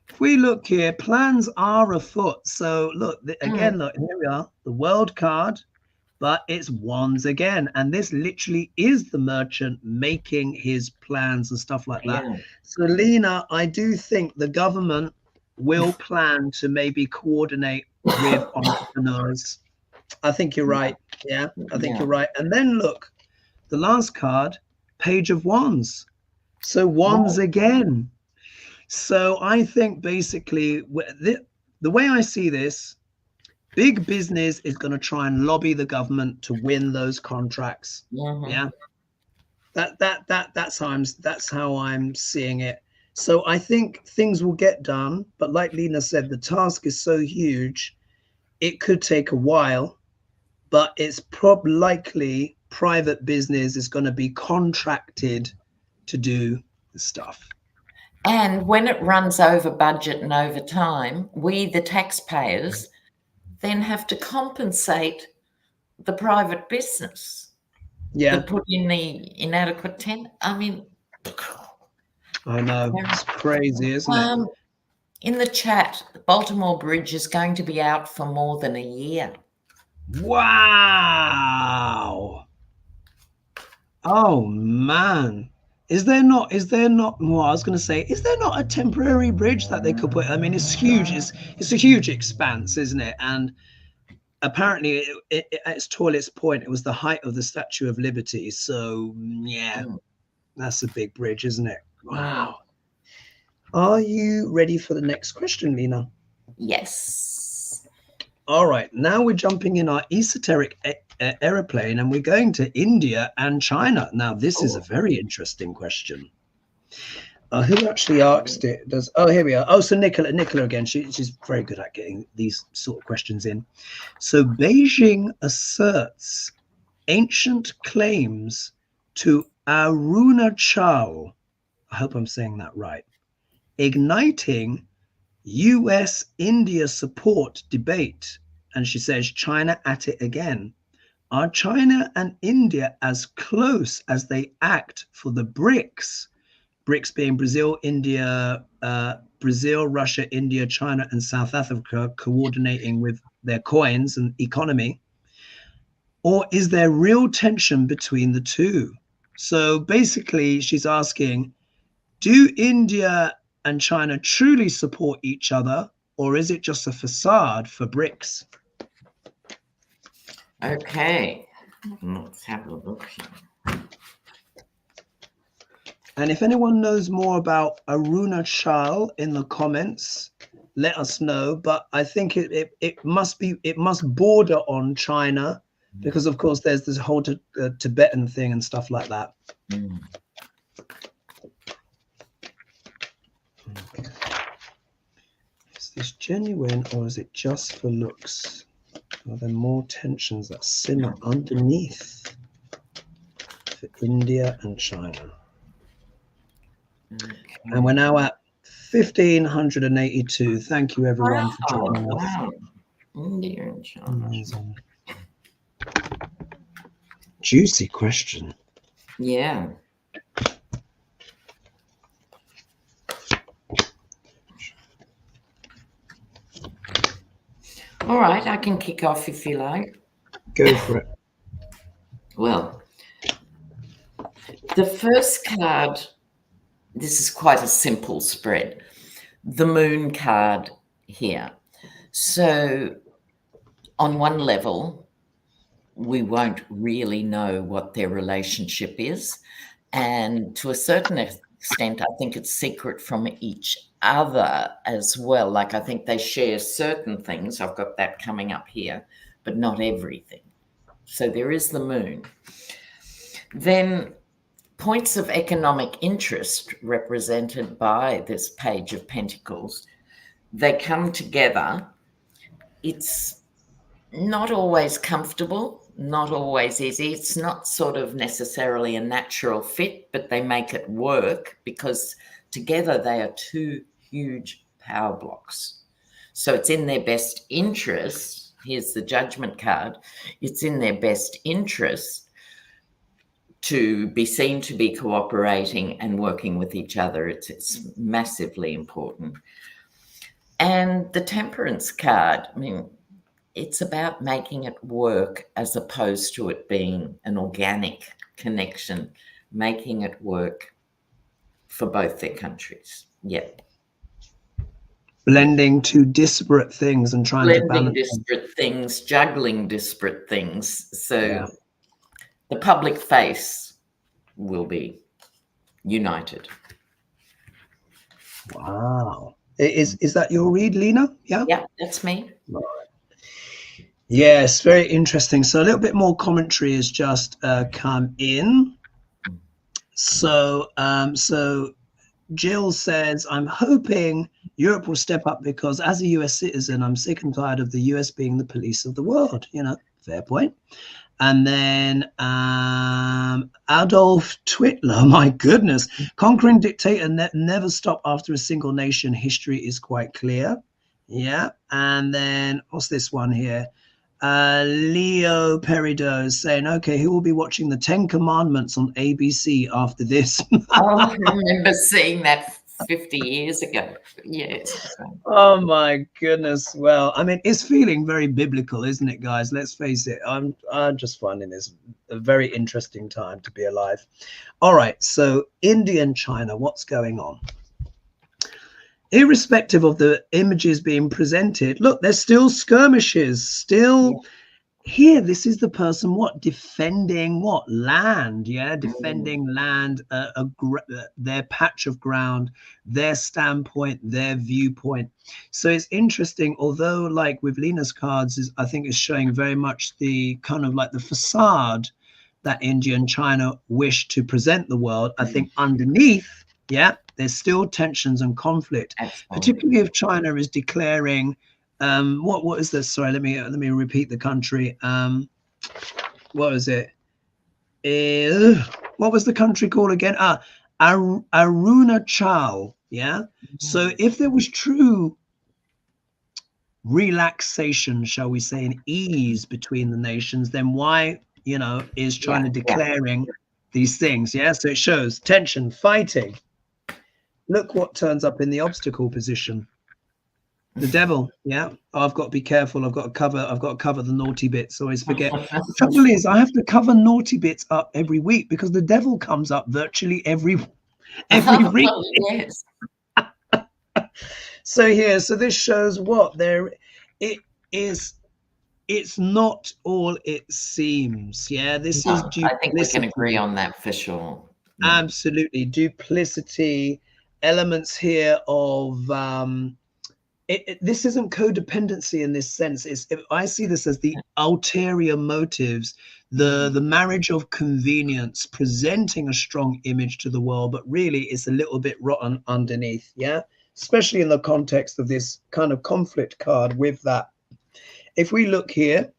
If we look here, plans are afoot. So look, again, look, here we are, the World card, but it's Wands again. And this literally is the merchant making his plans and stuff like that. So Lena, I do think the government will plan to maybe coordinate with entrepreneurs. I think you're right. Yeah, I think you're right. And then look, the last card, Page of Wands. So Wands again. So I think basically the way I see this, big business is going to try and lobby the government to win those contracts. Yeah, that's how I'm seeing it. So I think things will get done, but like Lena said, the task is so huge, it could take a while, but it's probably likely private business is going to be contracted to do the stuff. And when it runs over budget and over time, we, the taxpayers, then have to compensate the private business. Yeah. To put in the inadequate tent. I mean, I know, it's crazy, isn't it? In the chat, the Baltimore Bridge is going to be out for more than a year. Wow. Oh man. Is there not, well, I was going to say, is there not a temporary bridge that they could put? I mean, it's huge. It's a huge expanse, isn't it? And apparently at its tallest point, it was the height of the Statue of Liberty. So yeah, that's a big bridge, isn't it? Wow. Are you ready for the next question, Lena? Yes. All right, now we're jumping in our esoteric aeroplane and we're going to India and China. Now, this is a very interesting question. Who actually asked it? Here we are. Oh, so Nicola again. She's very good at getting these sort of questions in. So Beijing asserts ancient claims to Arunachal. I hope I'm saying that right. Igniting US-India support debate. And she says, China at it again. Are China and India as close as they act for the BRICS? BRICS being Brazil, Russia, India, China, and South Africa coordinating with their coins and economy? Or is there real tension between the two? So basically, she's asking, do India and China truly support each other, or is it just a facade for BRICS? Okay, let's have a look here. And if anyone knows more about Aruna Chal in the comments, let us know. But I think it must border on China, because of course there's this whole Tibetan thing and stuff like that. Mm. Is this genuine or is it just for looks? Are there more tensions that simmer underneath for India and China? Okay. And we're now at 1582. Thank you everyone for joining us. Wow. India and China. Amazing. Juicy question. Yeah. All right, I can kick off if you like. Go for it. Well, the first card, this is quite a simple spread. The moon card here. So on one level, we won't really know what their relationship is. And to a certain extent, I think it's secret from each other as well. Like, I think they share certain things. I've got that coming up here, but not everything. So there is the moon. Then points of economic interest represented by this Page of Pentacles. They come together. It's not always comfortable, not always easy. It's not sort of necessarily a natural fit, but they make it work because together they are two huge power blocks. So it's in their best interest. Here's the Judgment card. It's in their best interest to be seen to be cooperating and working with each other. It's massively important. And the Temperance card, I mean, it's about making it work as opposed to it being an organic connection, making it work for both their countries. Yeah. Blending two disparate things and trying to balance disparate things, juggling disparate things. So yeah. The public face will be united. Wow. Is that your read, Lena? Yeah? Yeah, that's me. Right. Yes, very interesting. So a little bit more commentary has just come in. So Jill says, I'm hoping Europe will step up because as a US citizen, I'm sick and tired of the US being the police of the world. You know, fair point. And then Adolf Twitler, my goodness, conquering dictator never stop after a single nation. History is quite clear. Yeah. And then what's this one here? Leo Perido is saying, okay, he will be watching the 10 Commandments on ABC after this. I remember seeing that 50 years ago. Yes. Oh my goodness. Well, I mean, it's feeling very biblical, isn't it, guys? Let's face it. I'm just finding this a very interesting time to be alive. All right. So India and China, what's going on? Irrespective of the images being presented, look, there's still skirmishes, still here. This is the person defending land, defending land, their patch of ground, their standpoint, their viewpoint. So it's interesting, although like with Lena's cards I think is showing very much the kind of like the facade that India and China wish to present the world. I think underneath, there's still tensions and conflict. Absolutely. Particularly if China is declaring, what is this? Sorry, let me repeat the country. What is it? What was the country called again? Aruna Chal. Yeah. Mm-hmm. So if there was true relaxation, shall we say, and ease between the nations, then why, is China declaring these things? Yeah. So it shows tension, fighting. Look what turns up in the obstacle position. The devil. Yeah. Oh, I've got to be careful. I've got to cover the naughty bits. Always forget. The trouble is I have to cover naughty bits up every week because the devil comes up virtually every week. Yes. So here, so this shows what there it is. It's not all it seems. Yeah. This is I think we can agree on that for sure. Absolutely. Duplicity, elements here of this isn't codependency in this sense. I see this as the ulterior motives, the marriage of convenience, presenting a strong image to the world, but really it's a little bit rotten underneath. Yeah, especially in the context of this kind of conflict card with that. If we look here,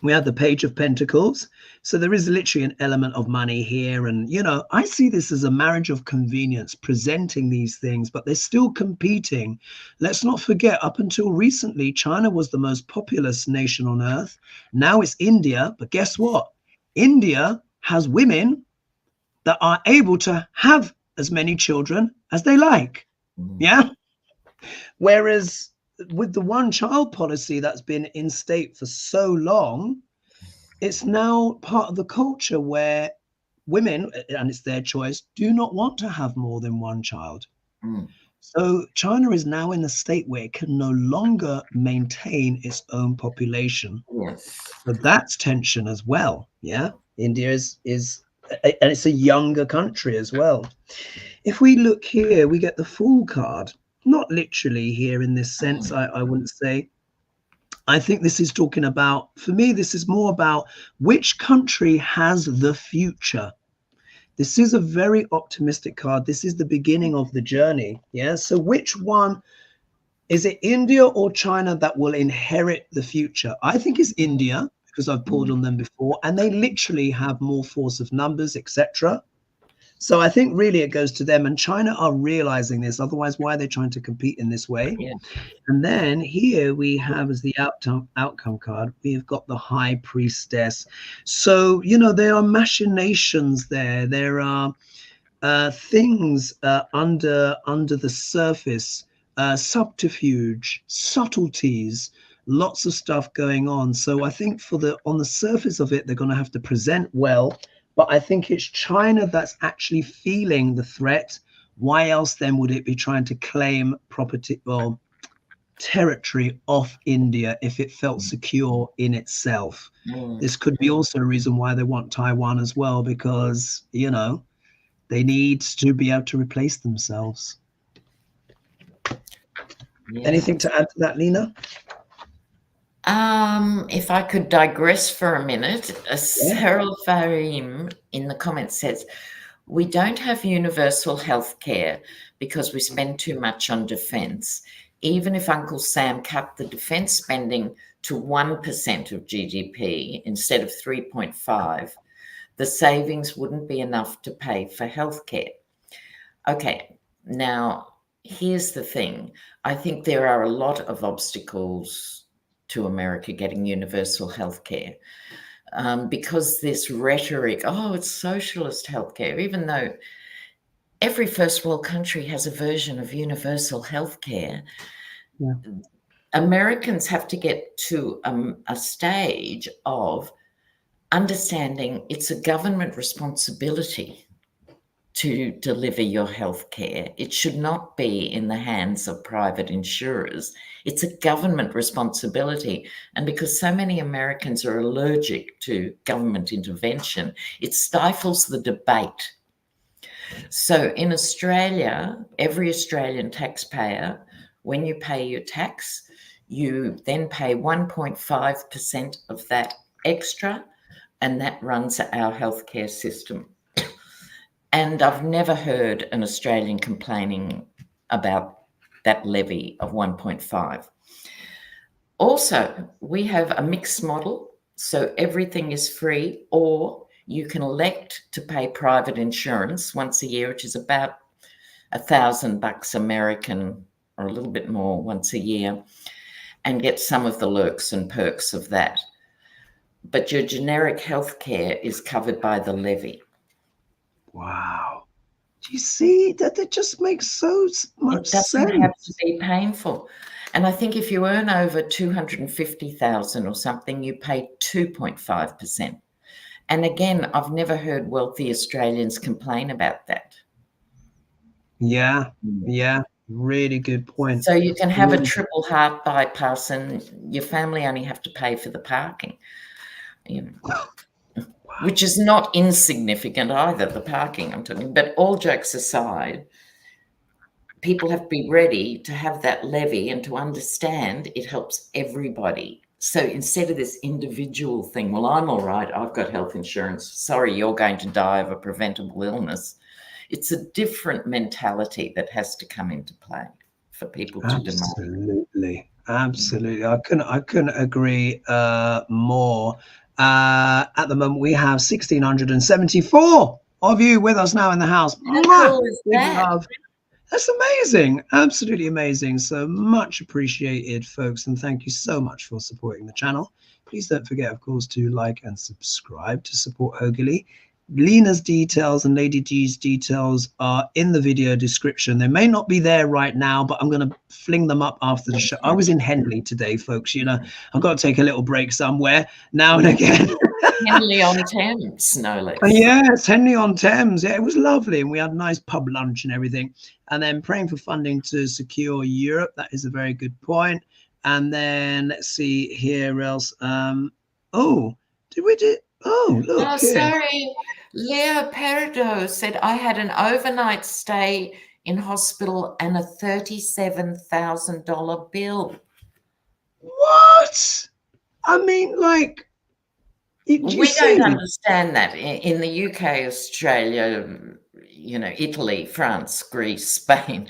we have the Page of Pentacles. So there is literally an element of money here. And, you know, I see this as a marriage of convenience, presenting these things, but they're still competing. Let's not forget, up until recently, China was the most populous nation on earth. Now it's India. But guess what? India has women that are able to have as many children as they like. Yeah. Whereas with the one-child policy that's been in state for so long, it's now part of the culture where women, and it's their choice, do not want to have more than one child. So China is now in a state where it can no longer maintain its own population. So that's tension as well. Yeah, India is and it's a younger country as well. If we look here, we get the Fool card. Not literally here in this sense, I wouldn't say. I think this is talking about, for me, this is more about which country has the future. This is a very optimistic card. This is the beginning of the journey. Yeah. So which one, is it India or China that will inherit the future? I think it's India, because I've pulled on them before, and they literally have more force of numbers, etc. So I think really it goes to them, and China are realizing this. Otherwise, why are they trying to compete in this way? And then here we have, as the outcome card, we've got the High Priestess. So, you know, there are machinations there. There are things under the surface, subterfuge, subtleties, lots of stuff going on. So I think on the surface of it, they're going to have to present well. But I think it's China that's actually feeling the threat. Why else then would it be trying to claim property or territory off India if it felt secure in itself? This could be also a reason why they want Taiwan as well, because, you know, they need to be able to replace themselves. Anything to add to that, Lena? If I could digress for a minute, Cyril Farim in the comments says, we don't have universal health care because we spend too much on defense. Even if Uncle Sam cut the defense spending to 1% of GDP instead of 3.5, the savings wouldn't be enough to pay for health care. Okay, now here's the thing. I think there are a lot of obstacles to America getting universal health care, because this rhetoric, oh, it's socialist healthcare, even though every first world country has a version of universal health care. Americans have to get to a stage of understanding it's a government responsibility to deliver your health care. It should not be in the hands of private insurers. It's a government responsibility. And because so many Americans are allergic to government intervention, it stifles the debate. So in Australia, every Australian taxpayer, when you pay your tax, you then pay 1.5% of that extra, and that runs our healthcare system. And I've never heard an Australian complaining about that levy of 1.5. Also, we have a mixed model. So everything is free, or you can elect to pay private insurance once a year, which is about $1,000 American, or a little bit more once a year, and get some of the lurks and perks of that. But your generic healthcare is covered by the levy. Wow. Do you see that? It just makes so much sense. It doesn't have to be painful. And I think if you earn over 250,000 or something, you pay 2.5%. And again, I've never heard wealthy Australians complain about that. Yeah, really good point. So you can have a triple heart bypass and your family only have to pay for the parking. You know. which is not insignificant either, the parking I'm talking. But all jokes aside, people have to be ready to have that levy and to understand it helps everybody. So instead of this individual thing, well, I'm all right, I've got health insurance, sorry, you're going to die of a preventable illness. It's a different mentality that has to come into play for people to demand. Absolutely. I couldn't agree more. At the moment, we have 1,674 of you with us now in the house. How cool is that? That's amazing. Absolutely amazing. So much appreciated, folks. And thank you so much for supporting the channel. Please don't forget, of course, to like and subscribe to support HoGaLe. Lena's details and Lady G's details are in the video description. They may not be there right now, but I'm going to fling them up after the show. I was in Henley today, folks. You know, I've got to take a little break somewhere now and again. Henley on Thames, no less. Yes, Henley on Thames. Yeah, it was lovely. And we had a nice pub lunch and everything. And then praying for funding to secure Europe. That is a very good point. And then let's see here else. Oh, did we do? Oh, look. Oh, sorry. Leo Peridot said, I had an overnight stay in hospital and a $37,000 bill. What? I mean, like, we don't understand that. In the UK, Australia, you know, Italy, France, Greece, Spain,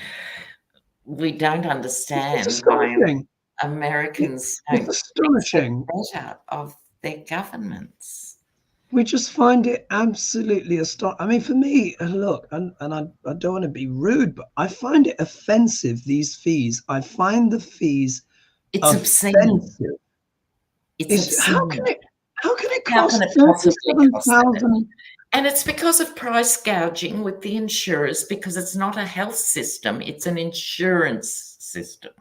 we don't understand why Americans don't astonishing better of their governments. We just find it absolutely astonishing. I mean, for me, look, and I don't want to be rude, but I find it offensive, these fees. I find the fees offensive. It's obscene. How can it cost $37,000? And it's because of price gouging with the insurers, because it's not a health system, it's an insurance system.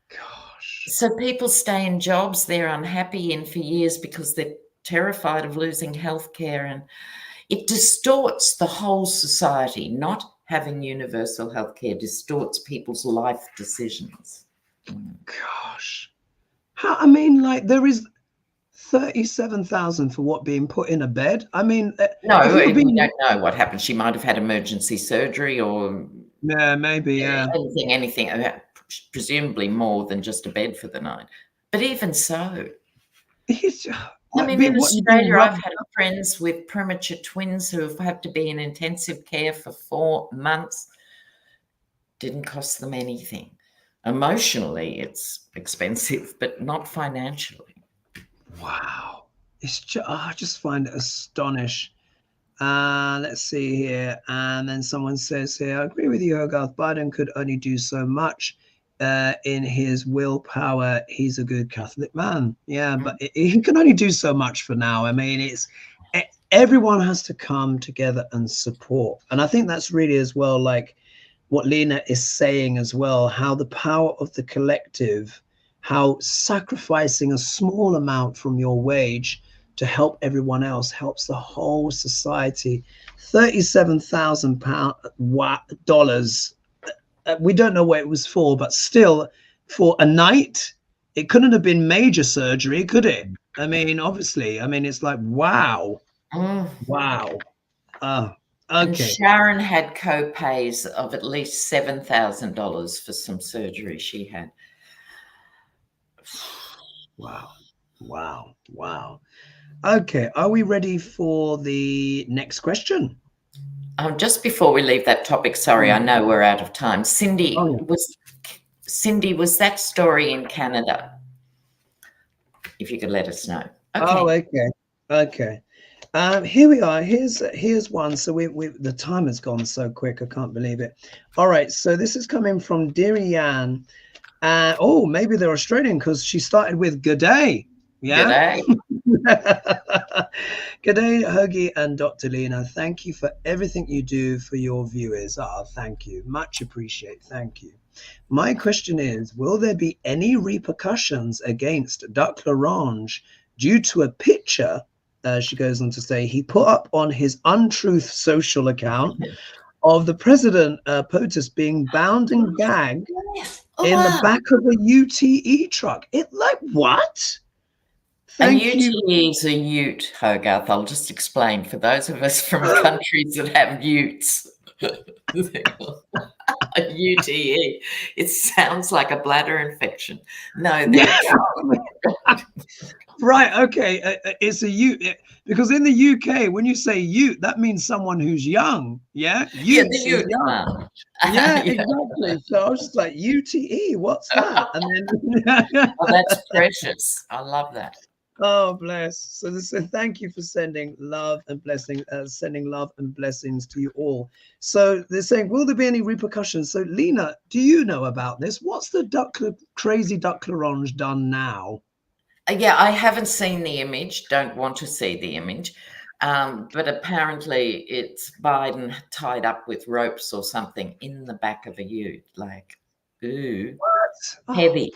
Gosh. So people stay in jobs they're unhappy in for years because they're terrified of losing healthcare, and it distorts the whole society. Not having universal healthcare distorts people's life decisions. Gosh, I mean, like, there is 37,000 for what, being put in a bed? I mean, no, we don't know what happened. She might have had emergency surgery, or maybe anything, presumably more than just a bed for the night. But even so, I mean, in Australia, I've had friends with premature twins who have had to be in intensive care for 4 months. Didn't cost them anything. Emotionally, it's expensive, but not financially. Wow. I just find it astonishing. Let's see here. And then someone says here, I agree with you, Hogarth. Biden could only do so much. In his willpower, he's a good Catholic man. Yeah, but he can only do so much for now. I mean, everyone has to come together and support. And I think that's really as well, like what Lena is saying as well, how the power of the collective, how sacrificing a small amount from your wage to help everyone else helps the whole society. $37,000. We don't know what it was for, but still, for a night, it couldn't have been major surgery, could it? I mean, obviously, I mean, it's like, wow. Wow. Okay. And Sharon had co-pays of at least $7,000 for some surgery she had. Wow. Okay, are we ready for the next question? Just before we leave that topic, sorry, I know we're out of time. Cindy, was that story in Canada? If you could let us know. Okay. Okay. Here we are. Here's one. So the time has gone so quick. I can't believe it. All right. So this is coming from Deary Yan. Maybe they're Australian because she started with good day. Yeah. Good day. Good day, Hoagie and Dr. Lena. Thank you for everything you do for your viewers. Thank you. Much appreciate. Thank you. My question is, will there be any repercussions against Dr. Larange due to a picture, she goes on to say, he put up on his untruth social account of the president, POTUS, being bound and gagged in the back of a UTE truck? What? Thank you. UTE is a ute, Hogarth. I'll just explain for those of us from countries that have utes. A UTE. It sounds like a bladder infection. No, they're right. Okay. It's a ute because in the UK, when you say ute, that means someone who's young. Yeah. The ute man. Yeah, exactly. So I was just like, UTE, what's that? And then Oh, that's precious. I love that. Oh, bless. So this, thank you for sending love and blessing, sending love and blessings to you all. So they're saying, will there be any repercussions? So Lena, do you know about this? What's the crazy duck l'orange done now? Yeah, I haven't seen the image. Don't want to see the image. But apparently it's Biden tied up with ropes or something in the back of a ute. Like, ooh, what? Heavy,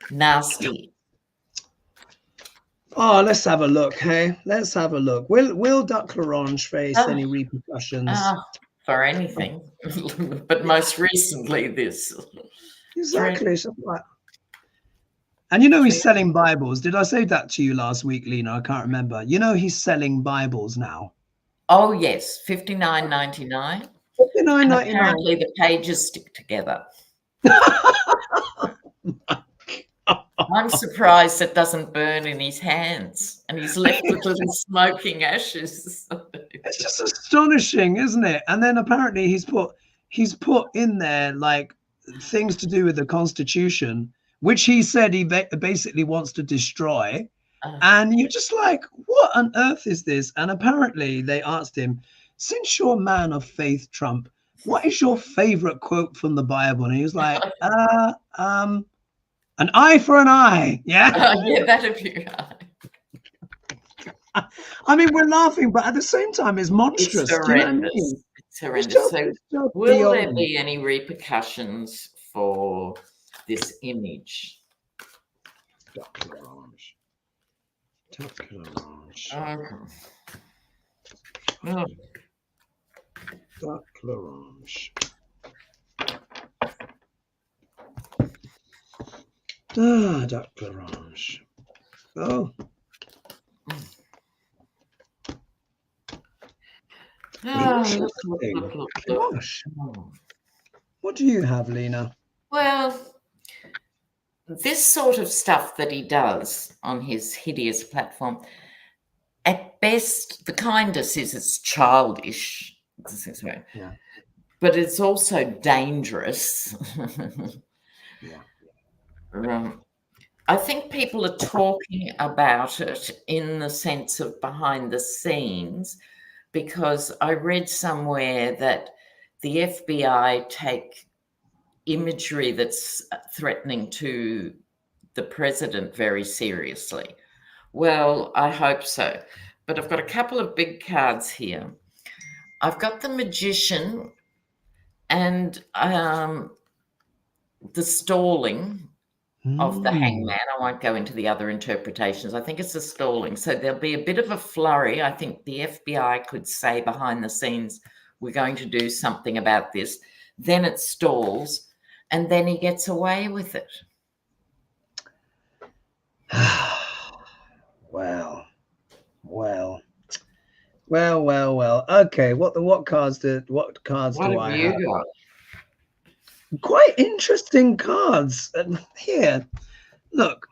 nasty. Oh, let's have a look, hey? Let's have a look. Will duck l'orange face any repercussions? For anything, but most recently this. Exactly. And you know he's selling Bibles. Did I say that to you last week, Lena? I can't remember. You know he's selling Bibles now. Oh yes, $59.99. $59.99. Apparently the pages stick together. I'm surprised it doesn't burn in his hands and he's left with little smoking ashes. It's just astonishing, isn't it? And then apparently he's put in there like things to do with the Constitution, which he said he basically wants to destroy. And you're just like, what on earth is this? And apparently they asked him, since you're a man of faith, Trump, what is your favorite quote from the Bible? And he was like, an eye for an eye. Yeah. Yeah, that'd be right. I mean, we're laughing, but at the same time, it's monstrous. It's horrendous. It's horrendous. So will there be any repercussions for this image? Duck l'orange. Duck l'orange. Oh. Duck l'orange. Duck l'orange. Oh. Gosh. What do you have, Lena? Well, this sort of stuff that he does on his hideous platform, at best, the kindness is it's childish. Yeah. But it's also dangerous. Yeah. I think people are talking about it in the sense of behind the scenes, because I read somewhere that the FBI take imagery that's threatening to the president very seriously. Well, I hope so. But I've got a couple of big cards here. I've got the Magician and the stalling of the Hangman. I won't go into the other interpretations. I think it's the stalling. So there'll be a bit of a flurry. I think the FBI could say behind the scenes, we're going to do something about this. Then it stalls, and then he gets away with it. Well. Okay, what cards do I have? You got? Quite interesting cards here. Look,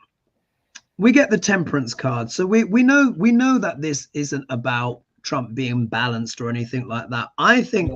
we get the Temperance card, so we know that this isn't about Trump being balanced or anything like that. I think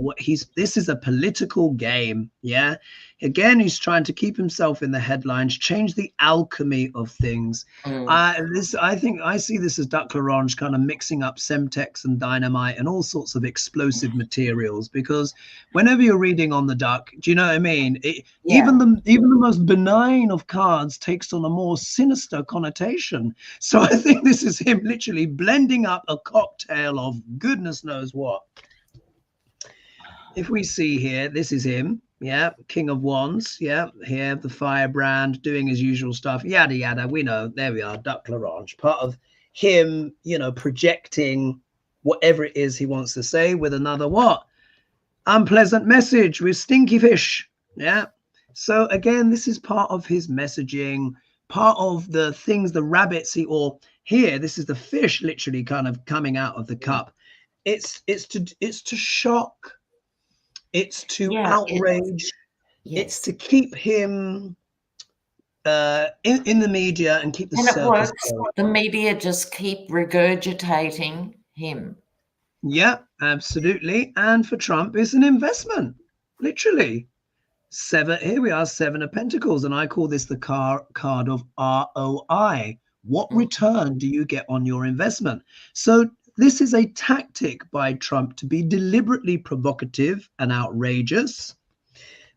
this is a political game. Yeah. Again, he's trying to keep himself in the headlines, change the alchemy of things. I think I see this as Duck l'orange kind of mixing up Semtex and dynamite and all sorts of explosive materials, because whenever you're reading on the duck, do you know what I mean? Even the most benign of cards takes on a more sinister connotation. So I think this is him literally blending up a cocktail of goodness knows what. If we see here, this is him. Yeah, King of Wands. Yeah, here the firebrand doing his usual stuff. Yada yada. We know. There we are. Duck l'orange. Part of him, projecting whatever it is he wants to say with another unpleasant message with stinky fish. Yeah. So again, this is part of his messaging. Part of the things, the rabbits here, this is the fish literally kind of coming out of the cup. It's to shock. It's to outrage. It's to keep him in the media and keep the circus going. The media just keep regurgitating him. Yeah, absolutely. And for Trump, it's an investment, literally. Here we are, 7 of Pentacles, and I call this the card of ROI. What return do you get on your investment? So this is a tactic by Trump to be deliberately provocative and outrageous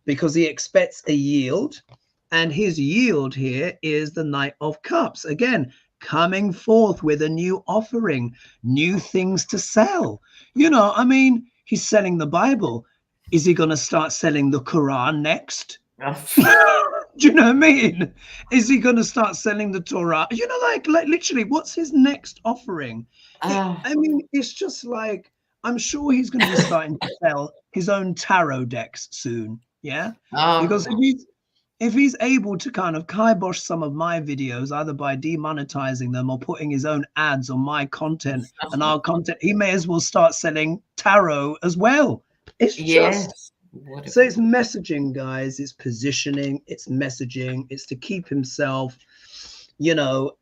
because he expects a yield. And his yield here is the Knight of Cups. Again, coming forth with a new offering, new things to sell. You know, I mean, he's selling the Bible. Is he going to start selling the Quran next? Do you know what I mean? Is he going to start selling the Torah? You know, like literally, what's his next offering? I mean, it's just like, I'm sure he's going to be starting to sell his own tarot decks soon. Yeah. Because if he's able to kind of kibosh some of my videos, either by demonetizing them or putting his own ads on my content and our content, he may as well start selling tarot as well. It's just, so it's messaging, guys. It's positioning, it's messaging. It's to keep himself, you know,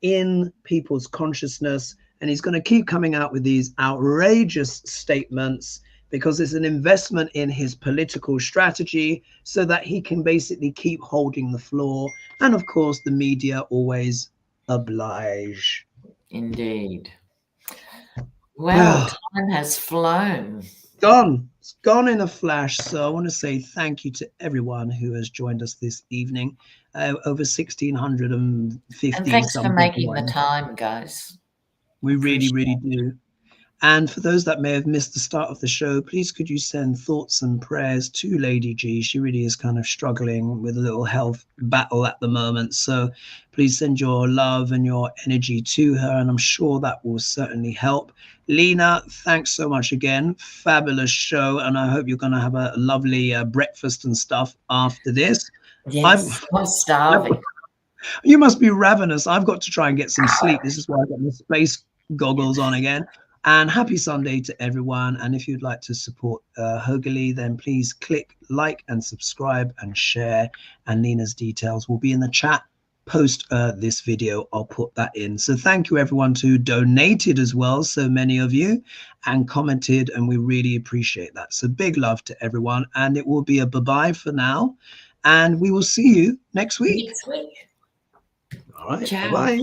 in people's consciousness. And he's going to keep coming out with these outrageous statements because it's an investment in his political strategy so that he can basically keep holding the floor. And of course, the media always oblige. Indeed. Well, time has flown. It's gone in a flash. So I want to say thank you to everyone who has joined us this evening. Over 1,650. And thanks for making the time, guys. We really, really do. And for those that may have missed the start of the show, please could you send thoughts and prayers to Lady G. She really is kind of struggling with a little health battle at the moment. So please send your love and your energy to her. And I'm sure that will certainly help. Lena, thanks so much again. Fabulous show. And I hope you're going to have a lovely breakfast and stuff after this. Yes, I'm starving. You must be ravenous. I've got to try and get some sleep. This is why I've got my space goggles on again. And happy Sunday to everyone. And if you'd like to support HoGaLe's, then please click like and subscribe and share. And Lena's details will be in the chat post this video. I'll put that in. So thank you everyone who donated as well. So many of you and commented, and we really appreciate that. So big love to everyone. And it will be a bye-bye for now. And we will see you next week. Next week. All right. Ciao. Bye-bye.